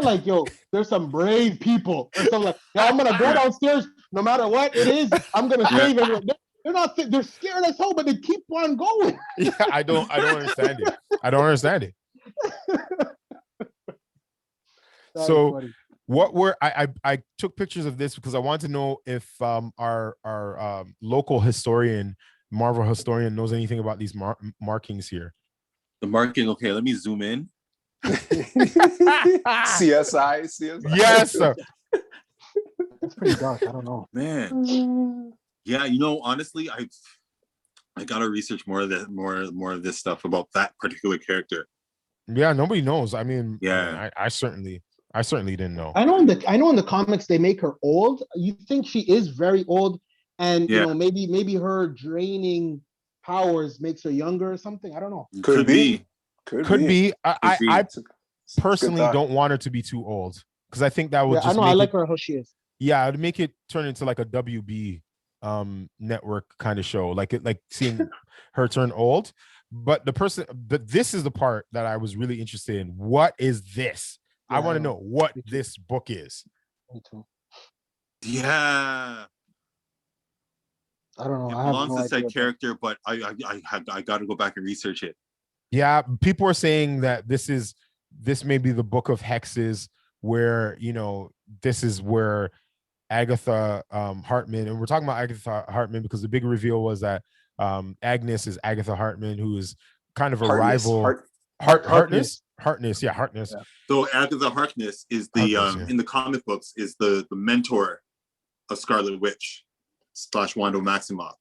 like there's some brave people or something like, I'm gonna go downstairs no matter what it is. I'm gonna save everyone. They're scared as hell, but they keep on going. Yeah, I don't understand it. I don't understand it. So what I took pictures of this because I wanted to know if our local historian, Marvel historian, knows anything about these markings here. The marking, okay, let me zoom in. CSI. Yes, sir. That's pretty dark. I don't know, man. Yeah, honestly, I gotta research more of this stuff about that particular character. Yeah, nobody knows. I mean, yeah, I certainly didn't know. I know in the comics they make her old. You think she is very old, and maybe her draining powers makes her younger or something. I don't know. Could be. I personally don't want her to be too old because I think that would. I know. I like her how she is. Yeah, it'd make it turn into like a WB network kind of show, like seeing her turn old. But this is the part that I was really interested in. What is this? Yeah, I want to know what this book is. Me too. Yeah. I don't know. It belongs to said character, but I got to go back and research it. Yeah, people are saying that this may be the book of hexes, where this is where Agatha Hartman, and we're talking about Agatha Hartman because the big reveal was that Agnes is Agatha Hartman, who is kind of a rival. Harkness. Yeah. So Agatha Harkness is the in the comic books is the mentor of Scarlet Witch / Wanda Maximoff.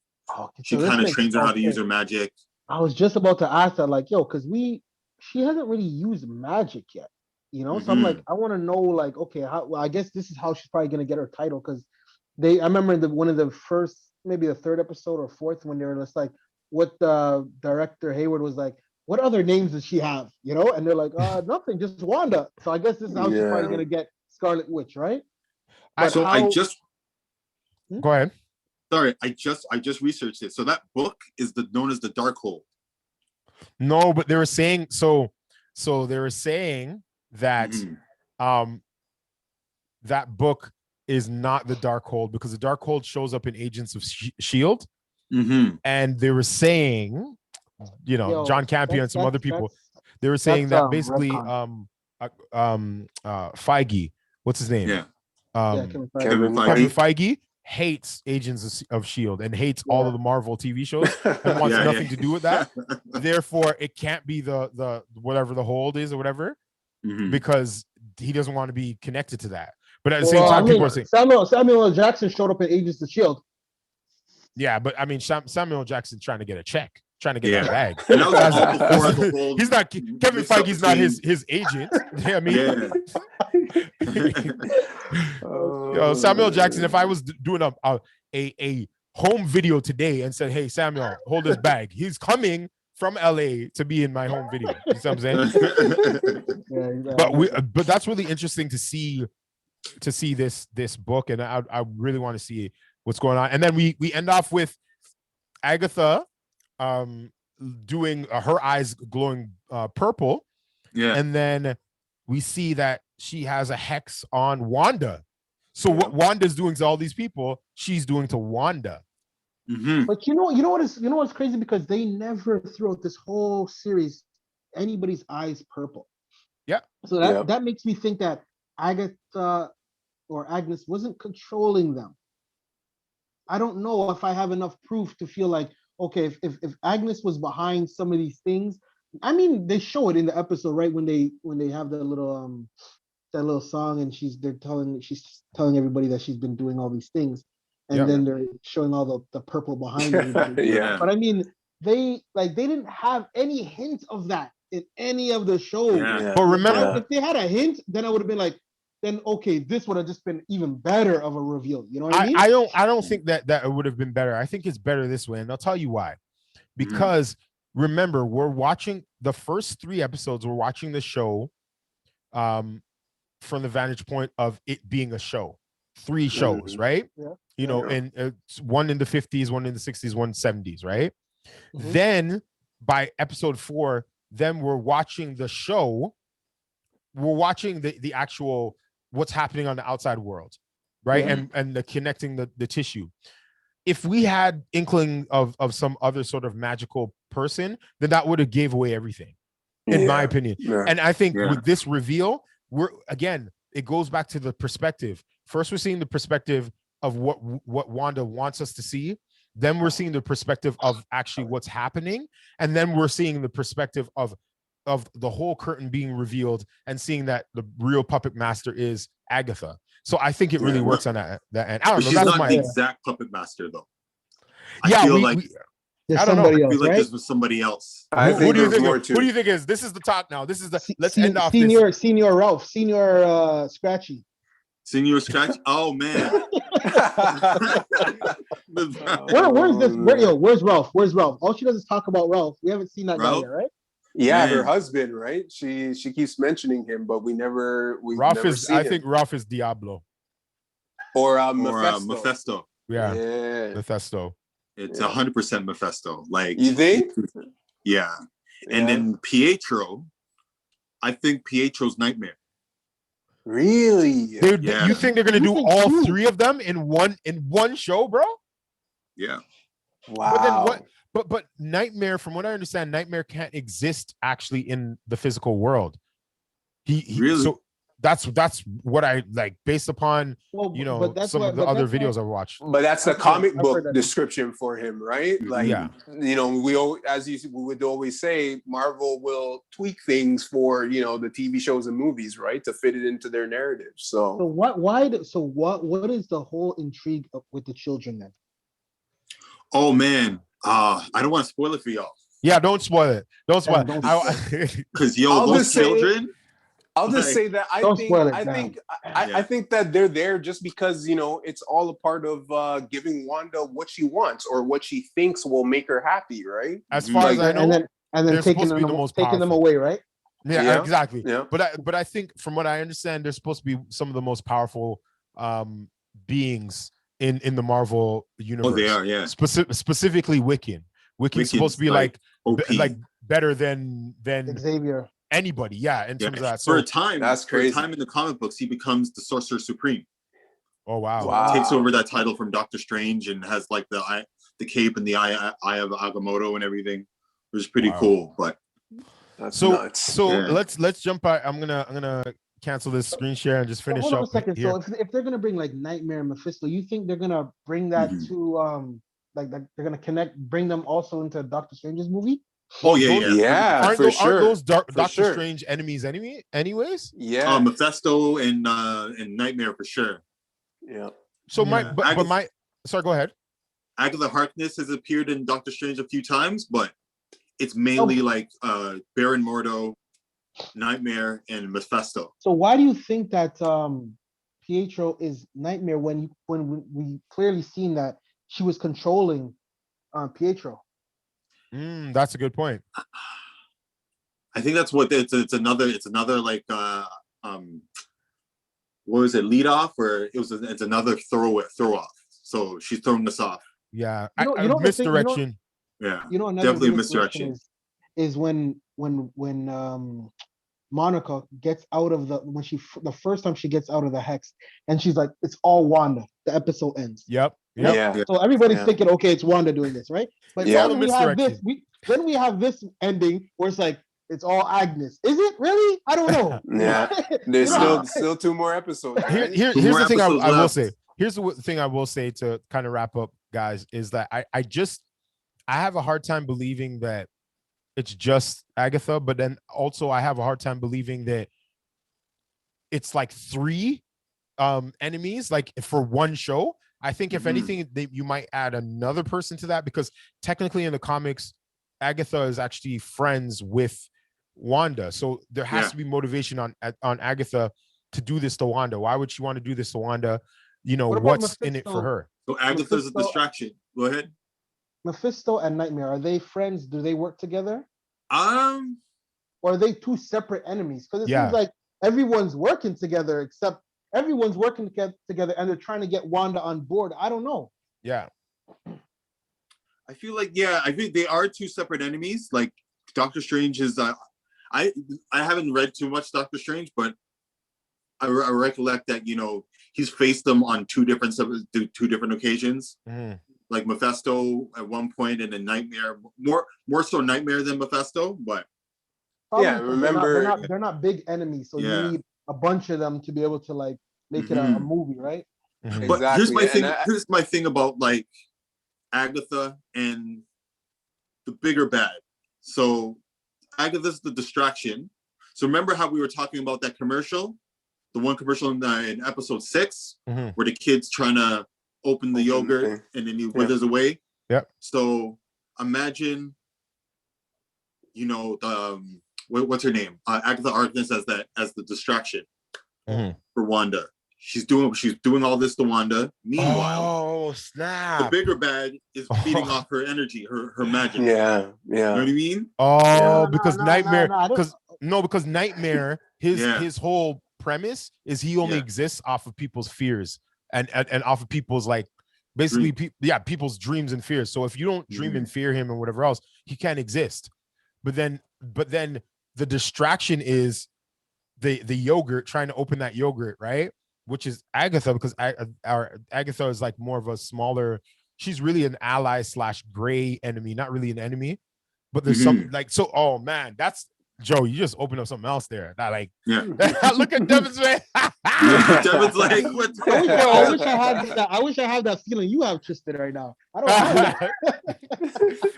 She kind of trains her how to use her magic. I was just about to ask that, like, because she hasn't really used magic yet, So I'm like, I want to know, like, okay, I guess this is how she's probably gonna get her title because I remember one of the first, maybe the third episode or fourth, when they were just like, what the director Hayward was like, what other names does she have? And they're like, nothing, just Wanda. So I guess this is how she's probably gonna get Scarlet Witch, right? Go ahead. Sorry, I just researched it. So that book is known as the Darkhold. No, but they were saying they were saying that that book is not the Darkhold because the Darkhold shows up in Agents of Shield, and they were saying, John Campion and some other people, they were saying that basically, Feige, what's his name? Yeah, Kevin Feige hates Agents of Shield and hates all of the Marvel TV shows and wants nothing to do with that. Therefore, it can't be the whatever the hold is or whatever, because he doesn't want to be connected to that. But at the same time, people are saying Samuel L. Jackson showed up in Agents of Shield. Yeah, but I mean, Samuel Jackson trying to get a check, trying to get that bag. And that was all before the whole. He's not Kevin Feige's not his agent. I mean, yo, Samuel Jackson. If I was doing a home video today and said, "Hey, Samuel, hold this bag," he's coming from LA to be in my home video. You know what I'm saying? But that's really interesting to see this book, and I really want to see what's going on. And then we end off with Agatha doing her eyes glowing purple. Yeah. And then we see that she has a hex on Wanda. So what Wanda's doing to all these people, she's doing to Wanda. But you know what's crazy, because they never throughout this whole series anybody's eyes purple. Yeah. So that makes me think that Agatha or Agnes wasn't controlling them. I don't know if I have enough proof to feel like, okay, if Agnes was behind some of these things. I mean, they show it in the episode, right? When they have that little song, and she's telling everybody that she's been doing all these things, and then they're showing all the purple behind everybody. But I mean, they didn't have any hint of that in any of the shows. But remember, if they had a hint, then I would have been like, then okay, this would have just been even better of a reveal. You know what I mean? I don't think that it would have been better. I think it's better this way, and I'll tell you why. Because remember, we're watching the first 3 episodes. We're watching the show from the vantage point of it being a show. 3 shows, right? Yeah. You know, and one in the 50s, one in the 60s, one 70s, right? Then by episode 4, then we're watching the show. We're watching the actual what's happening on the outside world, right? And the connecting the tissue. If we had inkling of some other sort of magical person, then that would have gave away everything, in my opinion. And I think with this reveal, it goes back to the perspective. First, we're seeing the perspective of what Wanda wants us to see. Then we're seeing the perspective of actually what's happening. And then we're seeing the perspective of the whole curtain being revealed and seeing that the real puppet master is Agatha. So I think it really works on that end. I don't know. She's not the exact puppet master, though. I feel like I don't know. I feel like this was somebody else. Who do you think is? This is the talk now. This is the let's end off. Senior Ralph, Senior Scratchy. Senior Scratch. Oh man. Where's this? Where's Ralph? Where's Ralph? All she does is talk about Ralph. We haven't seen that guy yet, right? Yeah, her husband, right? She keeps mentioning him, but we never. I think Ralph is Diablo. Or Mephisto. Mephisto. Yeah. Mephisto. It's 100% Mephisto. Like, you think? Yeah. And then Pietro, I think Pietro's Nightmare. Really? Dude, you think they're gonna do all 3 of them in one show, bro? Yeah. Wow. But then what? But Nightmare, from what I understand, Nightmare can't exist actually in the physical world. He really? So that's what I like based upon some of the other videos I've watched. But that's the comic book description for him, right? Like, we would always say, Marvel will tweak things for the TV shows and movies, right, to fit it into their narrative. So what is the whole intrigue with the children then? Oh man. I don't want to spoil it for y'all. Yeah, don't spoil it. Don't spoil it. Because those children. I'll just say that I think that they're there just because it's all a part of giving Wanda what she wants or what she thinks will make her happy, right? As far as I know, and then taking them away, right? Yeah, exactly. Yeah. But I think from what I understand, they're supposed to be some of the most powerful beings in the Marvel universe. Oh, they are, yeah. Specifically Wiccan. Wiccan's supposed to be like better than Xavier. Anybody, in terms of that. So for a time, that's crazy. For a time in the comic books, he becomes the Sorcerer Supreme. Oh wow! Takes over that title from Doctor Strange and has like the cape and the eye of Agamotto and everything, which is pretty cool. But that's nuts. So let's jump out. I'm gonna cancel this screen share and just finish Hold on a up second. here. So if they're gonna bring like Nightmare and Mephisto, you think they're gonna bring that to like they're gonna bring them also into Doctor Strange's movie? Oh yeah, those- Yeah, Aren't for those, sure. Doctor sure. Strange enemies anyways? Yeah. Mephisto and Nightmare for sure. Yeah. So Yeah. sorry, go ahead. Agatha Harkness has appeared in Doctor Strange a few times, but it's mainly like Baron Mordo, Nightmare, and Mephisto. So why do you think that Pietro is Nightmare when we clearly seen that she was controlling Pietro? That's a good point. I think that's what it's another like what was it, lead off, or it's another throw off. So she's throwing us off. Yeah, You know misdirection. Yeah, you know another definitely misdirection is when Monica gets out of the first time she gets out of the hex, and she's like, it's all Wanda. The episode ends. Yep. Yeah. So everybody's thinking, okay, it's Wanda doing this, right? But Yeah. then we have this ending where it's like it's all Agnes. Is it really? I don't know. Yeah. There's still 2 more episodes. Right? Here's more the thing I will left. say. Here's the thing I will say to kind of wrap up, guys, is that I have a hard time believing that it's just Agatha, but then also I have a hard time believing that it's like 3 enemies like for one show. I think if anything, you might add another person to that, because technically in the comics, Agatha is actually friends with Wanda. So there has to be motivation on Agatha to do this to Wanda. Why would she want to do this to Wanda? You know, what's in it for her? So Agatha's a distraction. Go ahead. Mephisto and Nightmare, are they friends? Do they work together? Or are they 2 separate enemies? Because it seems like everyone's working together, except everyone's working together and they're trying to get Wanda on board. I don't know. Yeah. I feel like, I think they are 2 separate enemies. Like Doctor Strange is, I haven't read too much Doctor Strange, but I recollect that, he's faced them on 2 different occasions. Like Mephisto at one point, and then Nightmare, more so Nightmare than Mephisto, but remember they're not big enemies, so you need a bunch of them to be able to like make it a movie, right? But here's my thing about like Agatha and the bigger bad. So Agatha's the distraction. So remember how we were talking about that commercial, the one commercial in episode 6, where the kid's trying to open the yogurt and then he withers away. Yep. So imagine, what's her name? Agatha Harkness as the distraction for Wanda. She's doing all this to Wanda. Meanwhile, snap! The bigger bad is feeding off her energy, her magic. Yeah. You know what I mean? Because Nightmare, because Nightmare, his whole premise is he only exists off of people's fears and off of people's like basically people's dreams and fears. So if you don't dream and fear him and whatever else, he can't exist. But then the distraction is the yogurt, trying to open that yogurt, right? Which is Agatha, because Agatha is like more of a smaller, she's really an ally / gray enemy, not really an enemy, but there's some like, so, oh man, that's Joe, you just opened up something else there. That like, look at Devin's man. Devin's like, what? I wish I had that feeling you have, Tristan, right now. I don't know.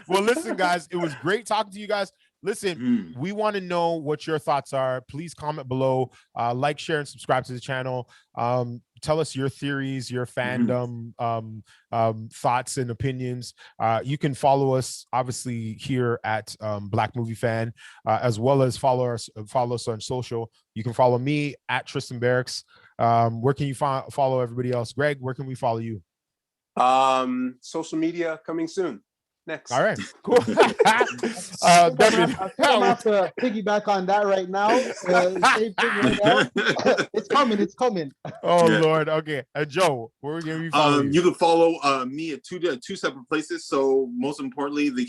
Well, listen, guys, it was great talking to you guys. Listen, we want to know what your thoughts are. Please comment below, like, share, and subscribe to the channel. Tell us your theories, your fandom thoughts and opinions. You can follow us obviously here at Black Movie Fan, as well as follow us on social. You can follow me at Tristan Barracks. Where can you follow everybody else? Greg, where can we follow you? Social media coming soon. Next. All right, cool. I'm gonna have to piggyback on that right now. It's coming. Oh Lord. Okay. Joe, where can we follow you? You can follow me at two separate places. So most importantly, the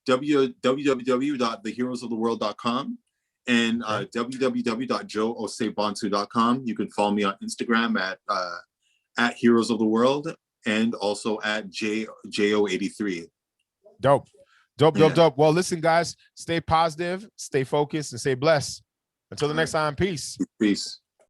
www.theheroesoftheworld.com and www.joeosebantu.com. You can follow me on Instagram at Heroes of the World and also at JO83. Dope. Well, listen, guys, stay positive, stay focused, and stay blessed. Until the next time, peace. Peace.